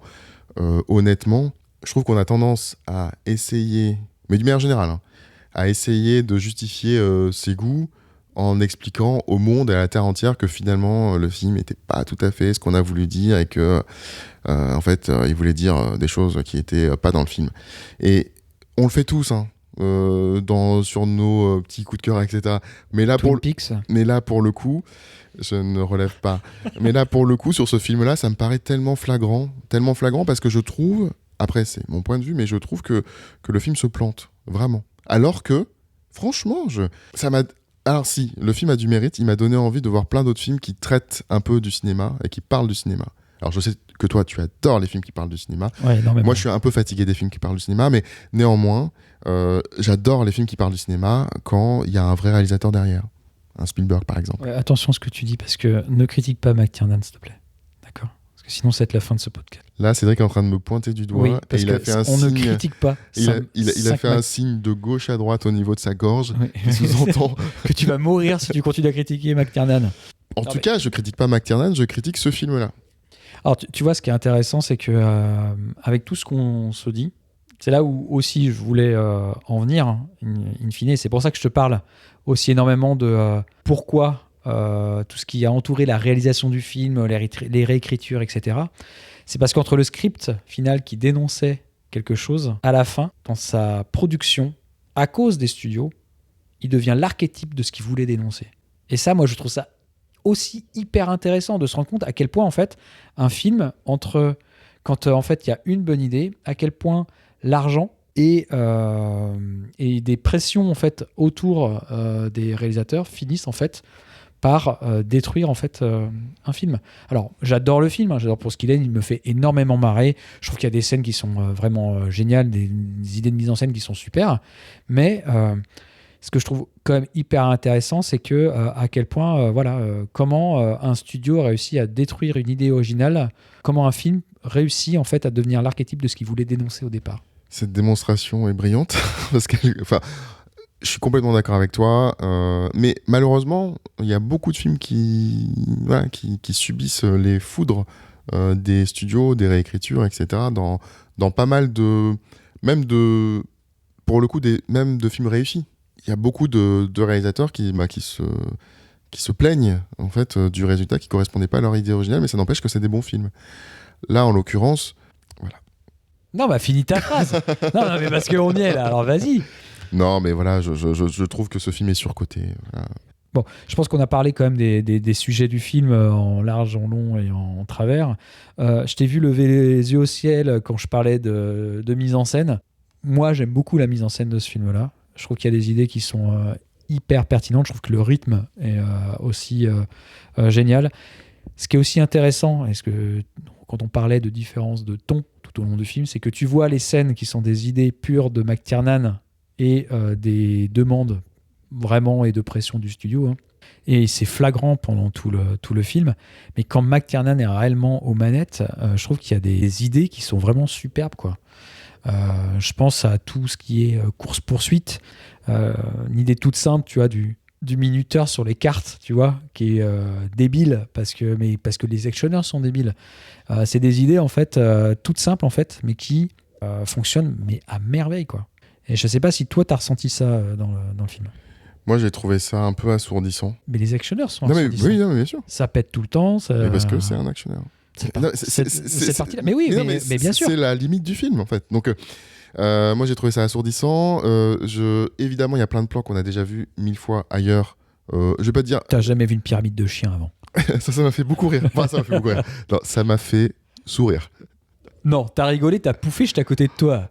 honnêtement, je trouve qu'on a tendance à essayer, mais d'une manière générale, à essayer de justifier ses goûts en expliquant au monde et à la terre entière que finalement le film n'était pas tout à fait ce qu'on a voulu dire et que en fait il voulait dire des choses qui n'étaient pas dans le film. Et on le fait tous, hein, sur nos petits coups de cœur, etc. Mais là, pour le coup, je ne relève pas. Mais là, pour le coup, sur ce film-là, ça me paraît tellement flagrant parce que je trouve, après c'est mon point de vue, mais je trouve que le film se plante, vraiment. Alors que, franchement, alors si, le film a du mérite, il m'a donné envie de voir plein d'autres films qui traitent un peu du cinéma et qui parlent du cinéma. Alors je sais que toi, tu adores les films qui parlent du cinéma. Ouais, moi, je suis un peu fatigué des films qui parlent du cinéma, mais néanmoins, j'adore les films qui parlent du cinéma quand il y a un vrai réalisateur derrière. Un Spielberg, par exemple. Ouais, attention à ce que tu dis, parce que ne critique pas McTiernan, s'il te plaît. D'accord ? Parce que sinon, ça va être la fin de ce podcast. Là, Cédric est en train de me pointer du doigt. Oui, parce et il a fait un on signe, ne critique pas. Il a fait un signe de gauche à droite au niveau de sa gorge, qui sous-entend que tu vas mourir si tu continues à critiquer McTiernan. En tout cas, je critique pas McTiernan, je critique ce film-là. Alors, tu vois, ce qui est intéressant, c'est que avec tout ce qu'on se dit, c'est là où aussi je voulais en venir, hein, in fine. C'est pour ça que je te parle aussi énormément de pourquoi tout ce qui a entouré la réalisation du film, les réécritures, etc. C'est parce qu'entre le script final qui dénonçait quelque chose, à la fin, dans sa production, à cause des studios, il devient l'archétype de ce qu'il voulait dénoncer. Et ça, moi, je trouve ça aussi hyper intéressant de se rendre compte à quel point, en fait, un film, quand en fait il y a une bonne idée, à quel point l'argent et des pressions en fait autour des réalisateurs finissent en fait par détruire en fait un film. Alors j'adore le film, hein, j'adore pour ce qu'il est, il me fait énormément marrer. Je trouve qu'il y a des scènes qui sont vraiment géniales, des idées de mise en scène qui sont super, mais ce que je trouve quand même hyper intéressant, c'est que à quel point, comment un studio a réussi à détruire une idée originale, comment un film réussit en fait à devenir l'archétype de ce qu'il voulait dénoncer au départ. Cette démonstration est brillante parce que, Je suis complètement d'accord avec toi, mais malheureusement, il y a beaucoup de films voilà, qui subissent les foudres des studios, des réécritures, etc. Dans pas mal même de, pour le coup, même de films réussis. Il y a beaucoup de réalisateurs qui se plaignent en fait du résultat qui correspondait pas à leur idée originale, mais ça n'empêche que c'est des bons films. Là, en l'occurrence, voilà. Non, bah finis ta phrase. Non, mais parce qu'on y est là, alors vas-y. Non, mais voilà, je trouve que ce film est surcoté. Voilà. Bon, je pense qu'on a parlé quand même des sujets du film en large, en long et en travers. Je t'ai vu lever les yeux au ciel quand je parlais de mise en scène. Moi, j'aime beaucoup la mise en scène de ce film-là. Je trouve qu'il y a des idées qui sont hyper pertinentes. Je trouve que le rythme est aussi génial. Ce qui est aussi intéressant, quand on parlait de différence de ton tout au long du film, c'est que tu vois les scènes qui sont des idées pures de McTiernan et des demandes vraiment et de pression du studio. Hein. Et c'est flagrant pendant tout le film. Mais quand McTiernan est réellement aux manettes, je trouve qu'il y a des idées qui sont vraiment superbes, quoi. Je pense à tout ce qui est course-poursuite. Une idée toute simple, tu vois, du minuteur sur les cartes, tu vois, qui est débile parce que les actionneurs sont débiles. C'est des idées, en fait, toutes simples, en fait, mais qui fonctionnent mais à merveille, quoi. Et je sais pas si toi, t'as ressenti ça dans le film. Moi, j'ai trouvé ça un peu assourdissant. Mais les actionneurs sont Non, mais, assourdissants. oui, non, mais bien sûr. Ça pète tout le temps. Ça... Mais parce que c'est un actionneur. Cette partie-là. Mais oui, mais bien sûr. C'est la limite du film, en fait. Donc, moi, j'ai trouvé ça assourdissant. Évidemment, il y a plein de plans qu'on a déjà vus 1000 fois ailleurs. Je vais pas te dire... T'as jamais vu une pyramide de chiens avant. ça m'a fait beaucoup rire. Enfin, ça m'a fait beaucoup rire. Non, ça m'a fait sourire. Non, t'as rigolé, t'as pouffé, j'étais à côté de toi.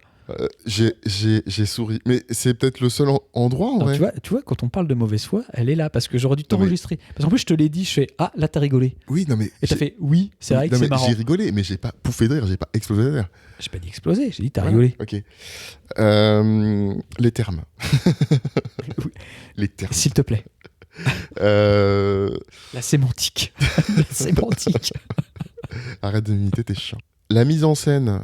J'ai souri. Mais c'est peut-être le seul endroit, en vrai. Tu vois, quand on parle de mauvaise foi, elle est là, parce que j'aurais dû t'enregistrer. Parce qu'en plus, je te l'ai dit, je fais « Ah, là, t'as rigolé. » Oui, non, mais... Et t'as fait « Oui, c'est vrai que c'est marrant. » J'ai rigolé, mais j'ai pas pouffé de rire, j'ai pas explosé de rire. J'ai pas dit exploser, j'ai dit « T'as rigolé. » Ok. Les termes. Oui. Les termes. S'il te plaît. La sémantique. La sémantique. Arrête de m'imiter, t'es chiant. La mise en scène,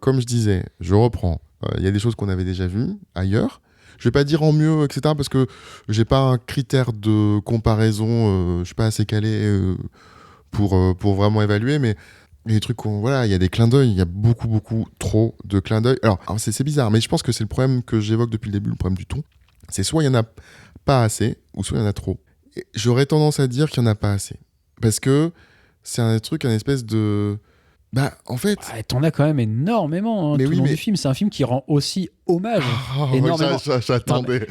comme je disais, je reprends. Il y a des choses qu'on avait déjà vues ailleurs. Je vais pas dire en mieux, etc. parce que j'ai pas un critère de comparaison. Je suis pas assez calé pour vraiment évaluer, mais il y a des trucs voilà, il y a des clins d'œil. Il y a beaucoup trop de clins d'œil. Alors c'est bizarre, mais je pense que c'est le problème que j'évoque depuis le début, le problème du ton. C'est soit il y en a pas assez, ou soit il y en a trop. Et j'aurais tendance à dire qu'il y en a pas assez, parce que c'est un truc, un espèce de... Bah, en fait... Ouais, t'en as quand même énormément tout le long du film. C'est un film qui rend aussi hommage énormément. J'attendais.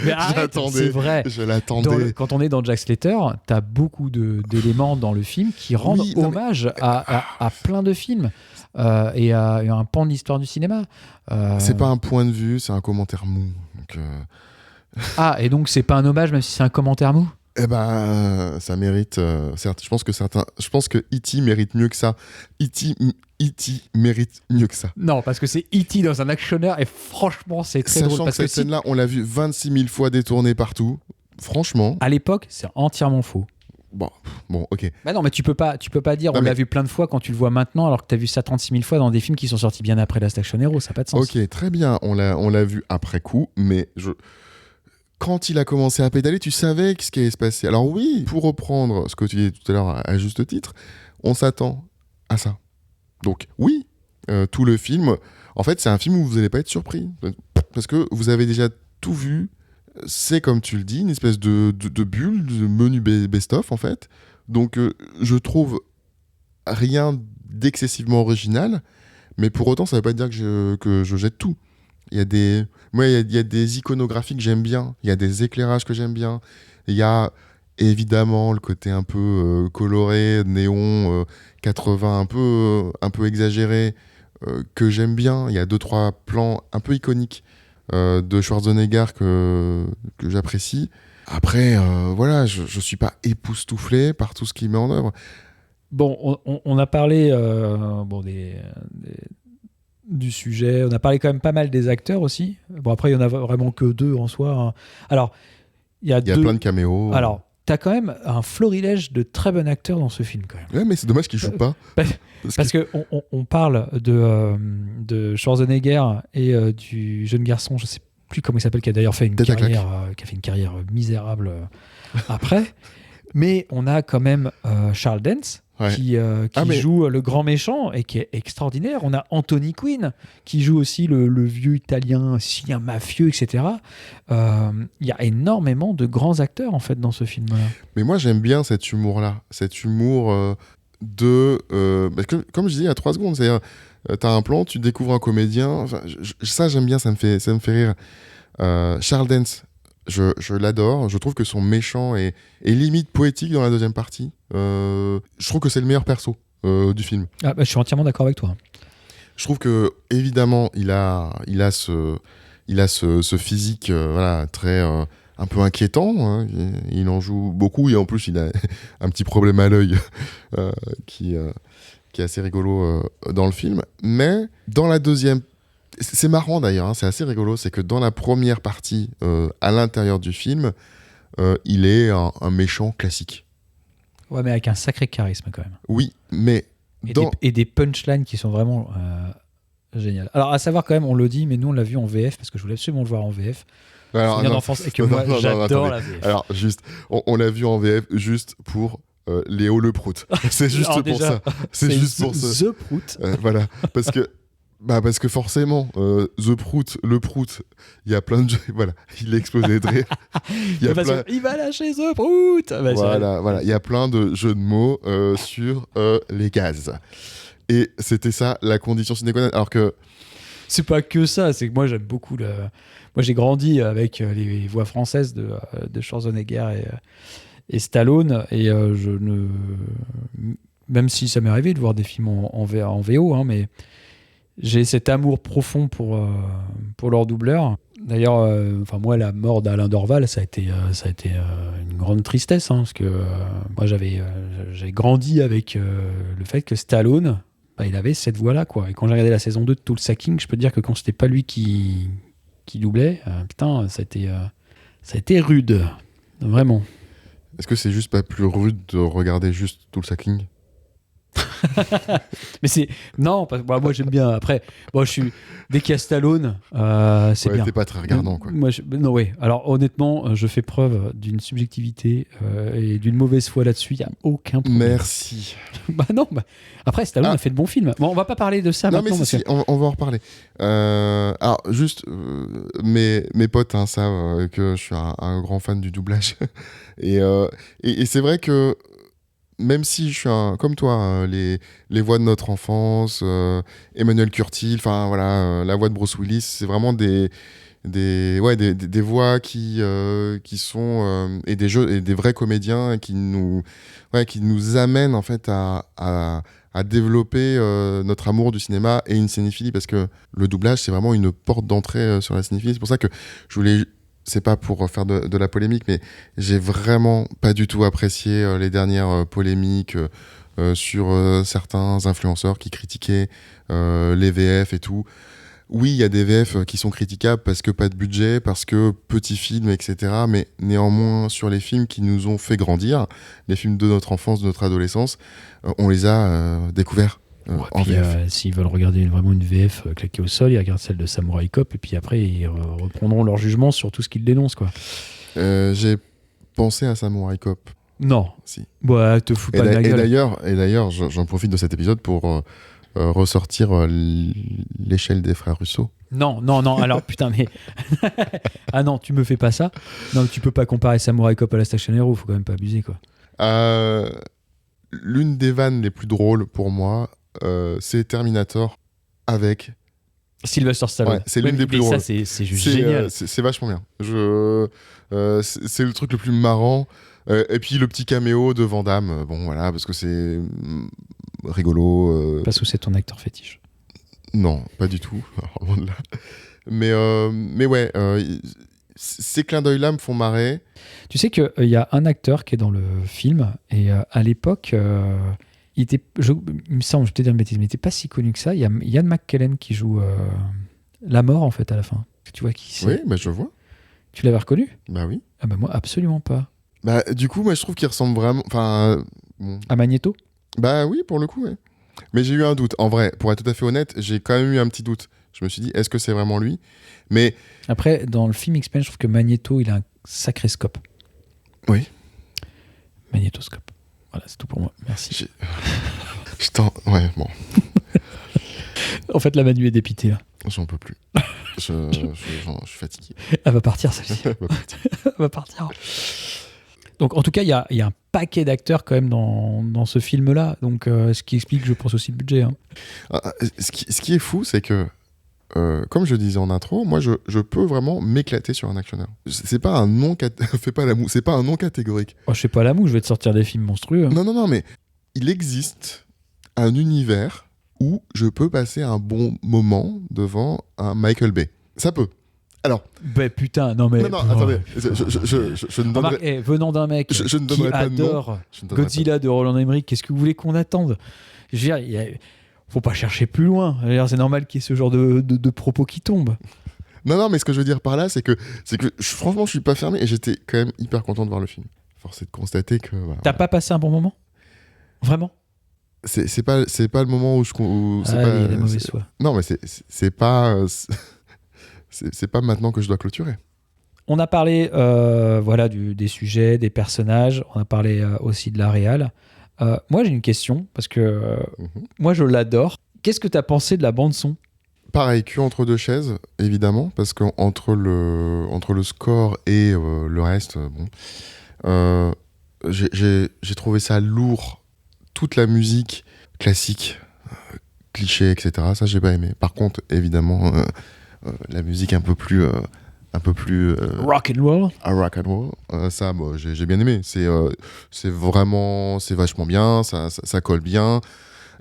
C'est vrai. Je l'attendais. Quand on est dans Jack Slater, t'as beaucoup d'éléments dans le film qui rendent hommage à plein de films et à un pan de l'histoire du cinéma. C'est pas un point de vue, c'est un commentaire mou. Donc, Ah, et donc c'est pas un hommage même si c'est un commentaire mou? Eh ben, ça mérite. Certes, je pense que E.T. mérite mieux que ça. E.T. mérite mieux que ça. Non, parce que c'est E.T. dans un actionneur et franchement, c'est très drôle. Parce que cette scène-là, on l'a vu 26 000 fois détournée partout. Franchement. À l'époque, c'est entièrement faux. Bon, ok. Bah non, mais tu peux pas dire on l'a vu plein de fois quand tu le vois maintenant, alors que t'as vu ça 36 000 fois dans des films qui sont sortis bien après Last Action Hero. Ça n'a pas de sens. Ok, très bien. On l'a vu après coup, mais quand il a commencé à pédaler, tu savais ce qui allait se passer. Alors oui, pour reprendre ce que tu disais tout à l'heure à juste titre, on s'attend à ça. Donc oui, tout le film, en fait, c'est un film où vous n'allez pas être surpris. Parce que vous avez déjà tout vu. C'est, comme tu le dis, une espèce de bulle, de menu best-of, en fait. Donc je trouve rien d'excessivement original, mais pour autant, ça ne veut pas dire que je jette tout. Il y a des iconographies que j'aime bien, il y a des éclairages que j'aime bien, il y a évidemment le côté un peu coloré, néon, 80, un peu exagéré, que j'aime bien. Il y a 2-3 plans un peu iconiques de Schwarzenegger que j'apprécie. Après, voilà, je suis pas époustouflé par tout ce qu'il met en œuvre. Bon, on a parlé du sujet. On a parlé quand même pas mal des acteurs aussi. Bon, après, il y en a vraiment que 2 en soi. Hein. Alors, il y a plein de caméos. Alors, t'as quand même un florilège de très bons acteurs dans ce film, quand même. Ouais, mais c'est dommage qu'ils jouent pas. Parce qu'on parle de Schwarzenegger et du jeune garçon, je sais plus comment il s'appelle, qui a d'ailleurs fait une Tête à carrière, qui a fait une carrière misérable après. Mais on a quand même Charles Dance Ouais. qui joue le grand méchant et qui est extraordinaire. On a Anthony Quinn qui joue aussi le vieux italien, sicilien mafieux, etc. Il y a énormément de grands acteurs en fait dans ce film-là. Mais moi, j'aime bien cet humour-là. Cet humour comme je disais il y a 3 secondes, c'est-à-dire, t'as un plan, tu découvres un comédien. Enfin, ça, j'aime bien, ça me fait rire. Charles Dance, je l'adore. Je trouve que son méchant est limite poétique dans la deuxième partie. Je trouve que c'est le meilleur perso du film. Ah, je suis entièrement d'accord avec toi. Je trouve que évidemment il a ce physique voilà, très un peu inquiétant, hein. Il en joue beaucoup et en plus il a un petit problème à l'œil qui est assez rigolo dans le film. Mais dans la deuxième, c'est marrant d'ailleurs, hein, c'est assez rigolo, c'est que dans la première partie, à l'intérieur du film, il est un méchant classique. Ouais, mais avec un sacré charisme quand même. Oui, mais et des punchlines qui sont vraiment géniales. Alors, à savoir quand même, on le dit, mais nous on l'a vu en VF parce que je voulais absolument le voir en VF. Alors, d'enfance et que moi j'adore la VF. Alors, juste, on l'a vu en VF juste pour Léo le Prout. C'est juste Alors, pour déjà, ça. C'est juste pour ça. The Prout. Voilà, parce que forcément, The Prout, le Prout, il y a plein de jeux. Voilà, il a explosé de rire. Il va lâcher The Prout. Voilà, il y a plein de jeux de mots sur les gaz. Et c'était ça la condition sine qua non. Alors que c'est pas que ça, c'est que moi j'aime beaucoup moi j'ai grandi avec les voix françaises de Schwarzenegger et Stallone et même si ça m'est arrivé de voir des films en VO, hein, mais j'ai cet amour profond pour leur doubleur. D'ailleurs, moi la mort d'Alain Dorval, ça a été une grande tristesse, hein, parce que moi j'ai grandi avec le fait que Stallone, il avait cette voix-là, quoi. Et quand j'ai regardé la saison 2 de Tool Sacking, je peux te dire que quand c'était pas lui qui doublait, putain, ça a été rude. Vraiment. est-ce que c'est juste pas plus rude de regarder juste Tool Sacking? Mais c'est non, moi j'aime bien. Après, je suis dès qu'il y a Stallone, c'est bien. T'es pas très regardant, quoi. Moi, non, ouais. Alors honnêtement, je fais preuve d'une subjectivité et d'une mauvaise foi là-dessus. Il y a aucun problème. Merci. Non. Après, Stallone a fait de bons films. Bon, on va pas parler de ça non, maintenant. mais si, on va en reparler. Alors, juste, mes potes savent que je suis un grand fan du doublage. et c'est vrai que même si je suis comme toi, les voix de notre enfance, Emmanuel Curtil, enfin voilà, la voix de Bruce Willis, c'est vraiment des voix qui sont et des jeux et des vrais comédiens qui nous amènent en fait à développer notre amour du cinéma et une cinéphilie, parce que le doublage c'est vraiment une porte d'entrée sur la cinéphilie. C'est pour ça que je voulais, c'est pas pour faire de la polémique, mais j'ai vraiment pas du tout apprécié les dernières polémiques sur certains influenceurs qui critiquaient les VF et tout. Oui, il y a des VF qui sont critiquables parce que pas de budget, parce que petits films, etc. Mais néanmoins, sur les films qui nous ont fait grandir, les films de notre enfance, de notre adolescence, on les a découverts en VF. S'ils veulent regarder vraiment une VF claquée au sol, ils regardent celle de Samurai Cop et puis après ils reprendront leur jugement sur tout ce qu'ils dénoncent, quoi. J'ai pensé à Samurai Cop. Non. Si. Ouais, te fous pas de la gueule. Et d'ailleurs, j'en profite de cet épisode pour ressortir l'échelle des frères Russo. Non, alors putain, mais. Ah non, tu me fais pas ça. Non, tu peux pas comparer Samurai Cop à la Station Hero, faut quand même pas abuser, quoi. L'une des vannes les plus drôles pour moi, c'est Terminator avec Sylvester Stallone. Ouais, c'est l'une des plus drôles. Ça, c'est juste génial. C'est vachement bien. C'est le truc le plus marrant. Et puis le petit caméo de Van Damme, bon voilà, parce que c'est rigolo. Parce que c'est ton acteur fétiche. Non, pas du tout. Loin de là. Mais ouais, ces clins d'œil-là me font marrer. Tu sais qu'il y a un acteur qui est dans le film, et à l'époque, il me semble, je vais te dire une bêtise, mais il n'était pas si connu que ça. Il y a Ian McKellen qui joue la mort, en fait, à la fin. Tu vois qui c'est? Oui, bah, je vois. Tu l'avais reconnu? Bah oui. Ah bah moi, absolument pas. Bah, du coup, moi, je trouve qu'il ressemble vraiment... Bon. À Magneto? Bah oui, pour le coup, ouais. Mais j'ai eu un doute. En vrai, pour être tout à fait honnête, j'ai quand même eu un petit doute. Je me suis dit, est-ce que c'est vraiment lui? Mais Après, dans le film X-Men, je trouve que Magneto, il a un sacré scope. oui, Magnétoscope. Voilà, c'est tout pour moi. Merci. ouais, bon, En fait, la Manu est dépitée, là. j'en peux plus. Je suis fatigué. Elle va partir, celle-ci. Elle va partir. Donc, en tout cas, il y a un paquet d'acteurs quand même dans ce film-là. Donc, ce qui explique, je pense, aussi le budget. Hein. Ce qui est fou, c'est que, comme je disais en intro, moi, je peux vraiment m'éclater sur un actionneur. C'est pas un nom, fais pas la moue, c'est pas un nom catégorique. Oh, je sais pas la moue, je vais te sortir des films monstrueux. Hein. Non, mais il existe un univers où je peux passer un bon moment devant un Michael Bay. Ça peut. Alors. Ben putain, non mais. Non, attendez. Je ne donnerai. Venant d'un mec je ne qui donnerai pas de nom. adore Godzilla de Roland Emmerich, qu'est-ce que vous voulez qu'on attende? Je veux dire, faut pas chercher plus loin. Je veux dire, c'est normal qu'il y ait ce genre de propos qui tombent. Non, mais ce que je veux dire par là, c'est que franchement, je suis pas fermé et j'étais quand même hyper content de voir le film. Force est de constater que. Voilà, T'as pas passé un bon moment? Vraiment? C'est pas le moment où c'est Ah, pas. il y a des mauvais soins. Non, mais c'est pas. C'est pas maintenant que je dois clôturer. On a parlé voilà, des sujets, des personnages, on a parlé aussi de la réal. Moi, j'ai une question, parce que moi, je l'adore. Qu'est-ce que tu as pensé de la bande-son? Pareil, cul entre deux chaises, évidemment, parce qu'entre le score et le reste, j'ai trouvé ça lourd. Toute la musique classique, cliché, etc., ça, j'ai pas aimé. Par contre, évidemment... la musique un peu plus rock and roll. Rock and roll, ça j'ai bien aimé. C'est vachement bien, ça colle bien.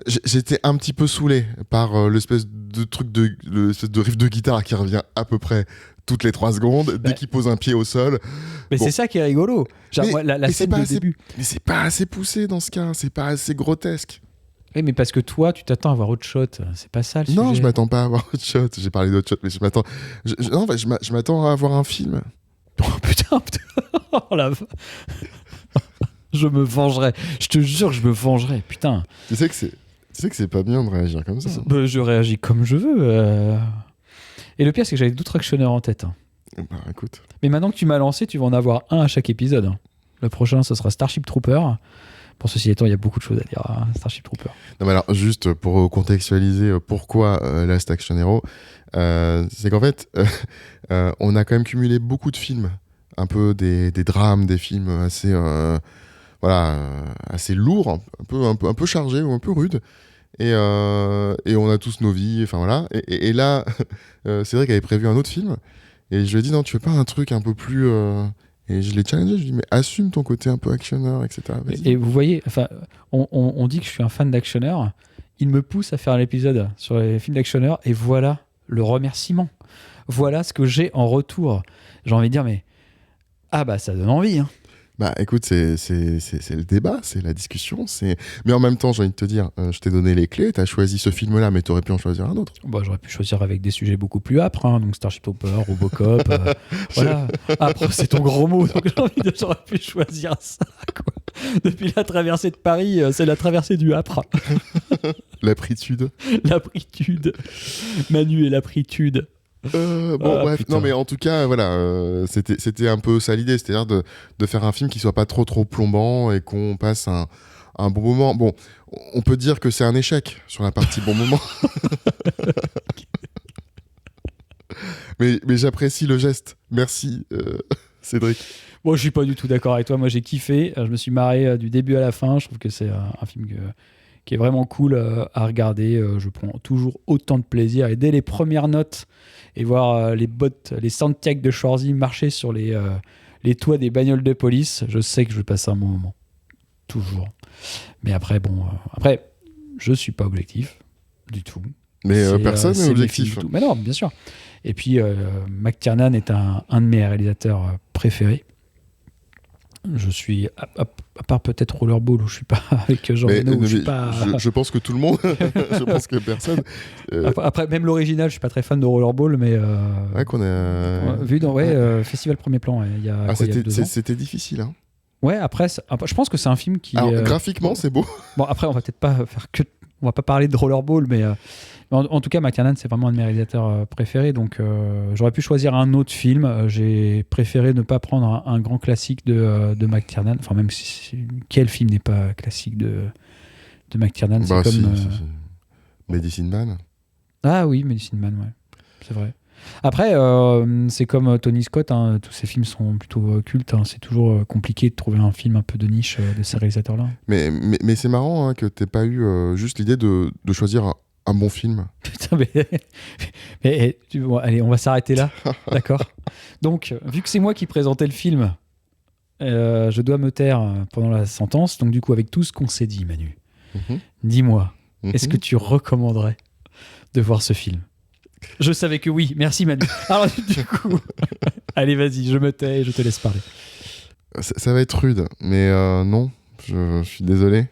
J'étais un petit peu saoulé par l'espèce de riff de guitare qui revient à peu près toutes les 3 secondes dès qu'il pose un pied au sol. Mais bon. C'est ça qui est rigolo. Genre, la scène de début. Mais c'est pas assez poussé dans ce cas, c'est pas assez grotesque. Oui, mais parce que toi, tu t'attends à voir autre shot. C'est pas ça le sujet. Non, je m'attends pas à voir autre shot. J'ai parlé d'autre shot, mais je m'attends à voir un film. Oh putain. Oh, la... Je me vengerai. Je te jure que je me vengerai. Putain. Tu sais que c'est pas bien de réagir comme ça. Bah, je réagis comme je veux. Et le pire, c'est que j'avais d'autres actionneurs en tête. Hein. Bah, écoute. Mais maintenant que tu m'as lancé, tu vas en avoir un à chaque épisode. Hein. Le prochain, ce sera Starship Trooper. Pour ceci étant, il y a beaucoup de choses à dire à Starship Trooper. Non, mais alors, juste pour contextualiser pourquoi Last Action Hero, c'est qu'en fait, on a quand même cumulé beaucoup de films, un peu des drames, des films assez, assez lourds, un peu chargés ou un peu rudes. Et on a tous nos vies, enfin voilà. Et là, Cédric avait prévu un autre film. Et je lui ai dit, non, tu veux pas un truc un peu plus... Et je l'ai challengé, je lui ai dit, mais assume ton côté un peu actionneur, etc. Et vous voyez, enfin, on dit que je suis un fan d'actionneur. Il me pousse à faire l'épisode sur les films d'actionneur. Et voilà le remerciement. Voilà ce que j'ai en retour. J'ai envie de dire, mais... Ah bah, ça donne envie, hein. Bah écoute, c'est le débat, c'est la discussion, mais en même temps, j'ai envie de te dire, je t'ai donné les clés, t'as choisi ce film-là, mais t'aurais pu en choisir un autre. Bah, j'aurais pu choisir avec des sujets beaucoup plus âpres, hein, donc Starship Trooper, Robocop, voilà. Après, c'est ton gros mot, donc j'aurais pu choisir ça, quoi. Depuis la traversée de Paris, c'est la traversée du âpre. L'apritude. L'apritude. Manu et l'apritude. Bref, putain. Non mais en tout cas voilà, c'était un peu ça l'idée, c'est-à-dire de faire un film qui soit pas trop plombant et qu'on passe un bon moment. Bon, on peut dire que c'est un échec sur la partie bon moment. mais j'apprécie le geste. Merci Cédric. Bon, je suis pas du tout d'accord avec toi, moi j'ai kiffé, je me suis marré du début à la fin, je trouve que c'est un film qui est vraiment cool à regarder. Je prends toujours autant de plaisir. Et dès les premières notes, et voir les soundtracks de Schwarzy marcher sur les toits des bagnoles de police, je sais que je vais passer un bon moment. Toujours. Mais après, je suis pas objectif du tout. Mais personne n'est objectif. Mais non, bien sûr. Et puis, McTiernan est un de mes réalisateurs préférés. Je suis, à part peut-être Rollerball où je suis pas avec Jean Reno, où je suis pas... Je pense que tout le monde, je pense que personne... Après, même l'original, je suis pas très fan de Rollerball, mais... Ouais, qu'on a... Vu dans Festival Premier Plan, il y a deux ans. C'était difficile, hein. Ouais, après, je pense que c'est un film qui... Alors, graphiquement, c'est beau. Bon, après, on va peut-être pas faire que On va pas parler de Rollerball, mais en tout cas, McTiernan, c'est vraiment un de mes réalisateurs préférés. Donc, j'aurais pu choisir un autre film. J'ai préféré ne pas prendre un grand classique de McTiernan. Enfin, même si quel film n'est pas classique de McTiernan, c'est comme... si. Medicine Man. Ah oui, Medicine Man, ouais. C'est vrai. Après, c'est comme Tony Scott, hein, tous ses films sont plutôt cultes. Hein, c'est toujours compliqué de trouver un film un peu de niche de ces réalisateurs-là. Mais c'est marrant hein, que t'aies pas eu juste l'idée de choisir un bon film. Putain, allez, on va s'arrêter là. D'accord. Donc, vu que c'est moi qui présentais le film, je dois me taire pendant la sentence. Donc, du coup, avec tout ce qu'on s'est dit, Manu, dis-moi, est-ce que tu recommanderais de voir ce film ? Je savais que oui. Merci, Manu. Alors, du coup, allez, vas-y, je me tais et je te laisse parler. Ça va être rude, mais non, je suis désolé.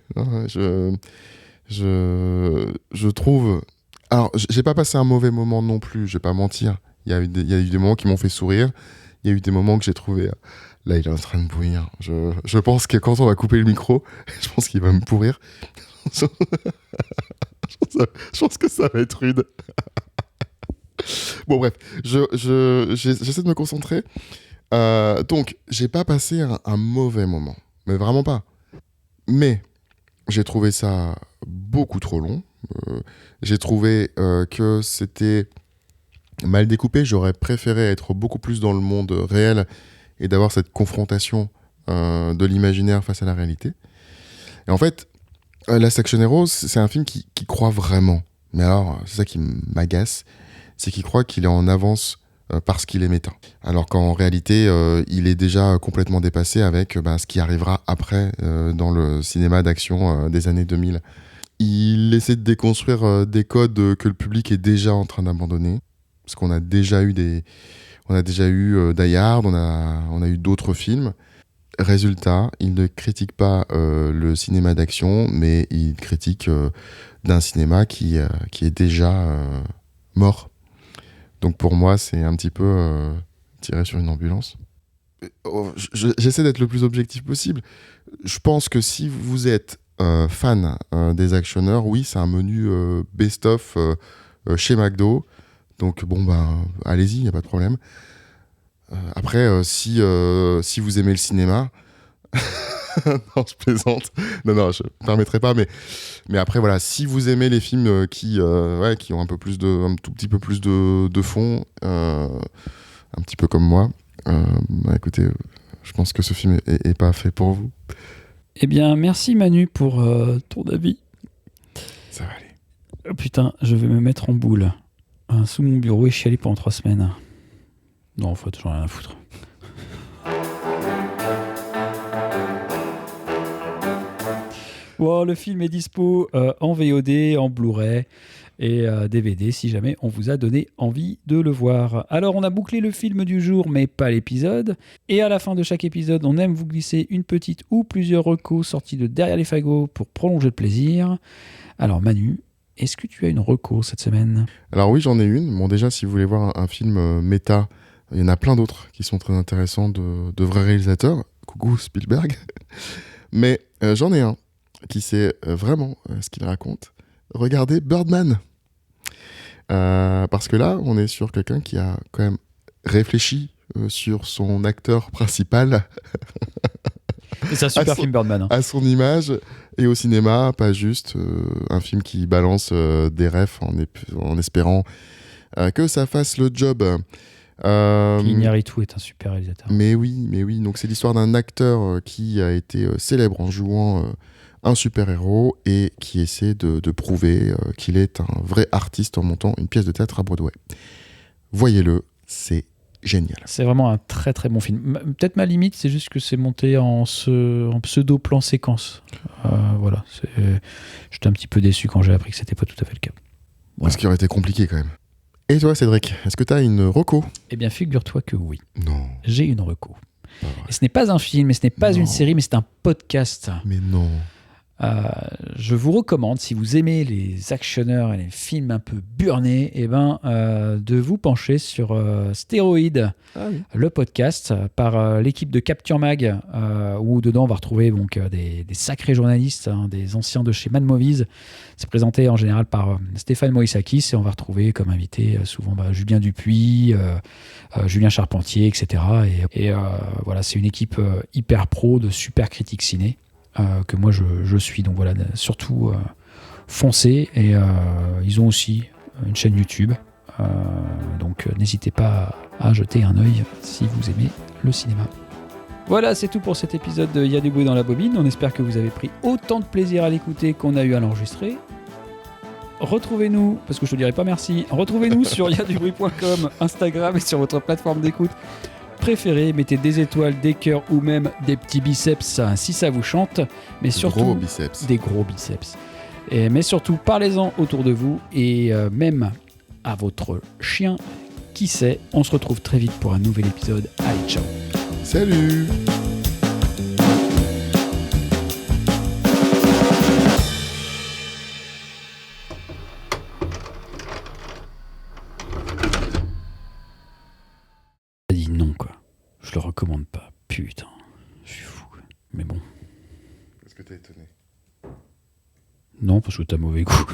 Je trouve... Alors, j'ai pas passé un mauvais moment non plus, je vais pas mentir. Il y a eu des moments qui m'ont fait sourire. Il y a eu des moments que j'ai trouvé... Là, il est en train de bouillir. Je pense que quand on va couper le micro, je pense qu'il va me pourrir. Je pense que ça va être rude. Bon, bref, j'essaie de me concentrer. Donc, j'ai pas passé un mauvais moment. Mais vraiment pas. Mais j'ai trouvé ça beaucoup trop long. J'ai trouvé que c'était mal découpé. J'aurais préféré être beaucoup plus dans le monde réel et d'avoir cette confrontation de l'imaginaire face à la réalité. Et en fait, Last Action Hero, c'est un film qui croit vraiment. Mais alors, c'est ça qui m'agace, c'est qu'il croit qu'il est en avance parce qu'il est méta. Alors qu'en réalité, il est déjà complètement dépassé avec ce qui arrivera après dans le cinéma d'action des années 2000. Il essaie de déconstruire des codes que le public est déjà en train d'abandonner. Parce qu'on a déjà eu Die Hard, on a eu d'autres films. Résultat, il ne critique pas le cinéma d'action, mais il critique d'un cinéma qui est déjà mort. Donc pour moi, c'est un petit peu tirer sur une ambulance. J'essaie d'être le plus objectif possible. Je pense que si vous êtes fan des actionneurs, oui, c'est un menu best-of chez McDo. Donc bon, allez-y, il n'y a pas de problème. Après, si vous aimez le cinéma... non, je plaisante. Non, je ne permettrai pas. Mais après, voilà, si vous aimez les films qui ont un tout petit peu plus de fond, un petit peu comme moi, écoutez, je pense que ce film est pas fait pour vous. Eh bien, merci Manu pour ton avis. Ça va aller. Oh, putain, je vais me mettre en boule sous mon bureau et chialer pendant 3 semaines. Non, en fait, j'en ai rien à foutre. Bon, le film est dispo en VOD, en Blu-ray et DVD si jamais on vous a donné envie de le voir. Alors, on a bouclé le film du jour, mais pas l'épisode. Et à la fin de chaque épisode, on aime vous glisser une petite ou plusieurs recos sortis de derrière les fagots pour prolonger le plaisir. Alors, Manu, est-ce que tu as une reco cette semaine ? Alors oui, j'en ai une. Bon, déjà, si vous voulez voir un film méta, il y en a plein d'autres qui sont très intéressants de vrais réalisateurs. Coucou Spielberg. Mais j'en ai un qui sait vraiment ce qu'il raconte. Regardez Birdman. Parce que là, on est sur quelqu'un qui a quand même réfléchi sur son acteur principal. C'est un super film, Birdman. Hein. À son image et au cinéma, pas juste un film qui balance des refs en espérant que ça fasse le job. Iñárritu est un super réalisateur. Mais oui. Donc c'est l'histoire d'un acteur qui a été célèbre en jouant un super-héros et qui essaie de prouver qu'il est un vrai artiste en montant une pièce de théâtre à Broadway. Voyez-le, c'est génial. C'est vraiment un très très bon film. Peut-être ma limite, c'est juste que c'est monté en pseudo-plan séquence. Voilà. J'étais un petit peu déçu quand j'ai appris que c'était pas tout à fait le cas. Voilà. Ce qui aurait été compliqué quand même. Et toi, Cédric, est-ce que tu as une reco ? Eh bien, figure-toi que oui. Non. J'ai une reco. Et ce n'est pas un film, et ce n'est pas une série, mais c'est un podcast. Mais non. Je vous recommande, si vous aimez les actionneurs et les films un peu burnés, de vous pencher sur Stéroïde, le podcast par l'équipe de Capture Mag, où dedans on va retrouver donc, des sacrés journalistes, des anciens de chez Mad Movies. C'est présenté en général par Stéphane Moïsakis et on va retrouver comme invité souvent Julien Dupuis, Julien Charpentier, etc. Et voilà, c'est une équipe hyper pro de super critiques ciné. Que moi je suis, donc voilà, surtout foncez, et ils ont aussi une chaîne YouTube, donc n'hésitez pas à jeter un œil si vous aimez le cinéma. Voilà, c'est tout pour cet épisode de Y'a du bruit dans la bobine. On espère que vous avez pris autant de plaisir à l'écouter qu'on a eu à l'enregistrer. Retrouvez-nous, parce que je te dirai pas merci, retrouvez-nous sur yadubruit.com, Instagram et sur votre plateforme d'écoute préféré, mettez des étoiles, des cœurs ou même des petits biceps si ça vous chante, mais surtout gros biceps. Des gros biceps. Mais surtout, parlez-en autour de vous et même à votre chien. Qui sait, on se retrouve très vite pour un nouvel épisode. Allez, ciao. Salut. Dit non, quoi. Je le recommande pas. Putain, je suis fou. Mais bon. Est-ce que t'es étonné? Non, parce que t'as mauvais goût.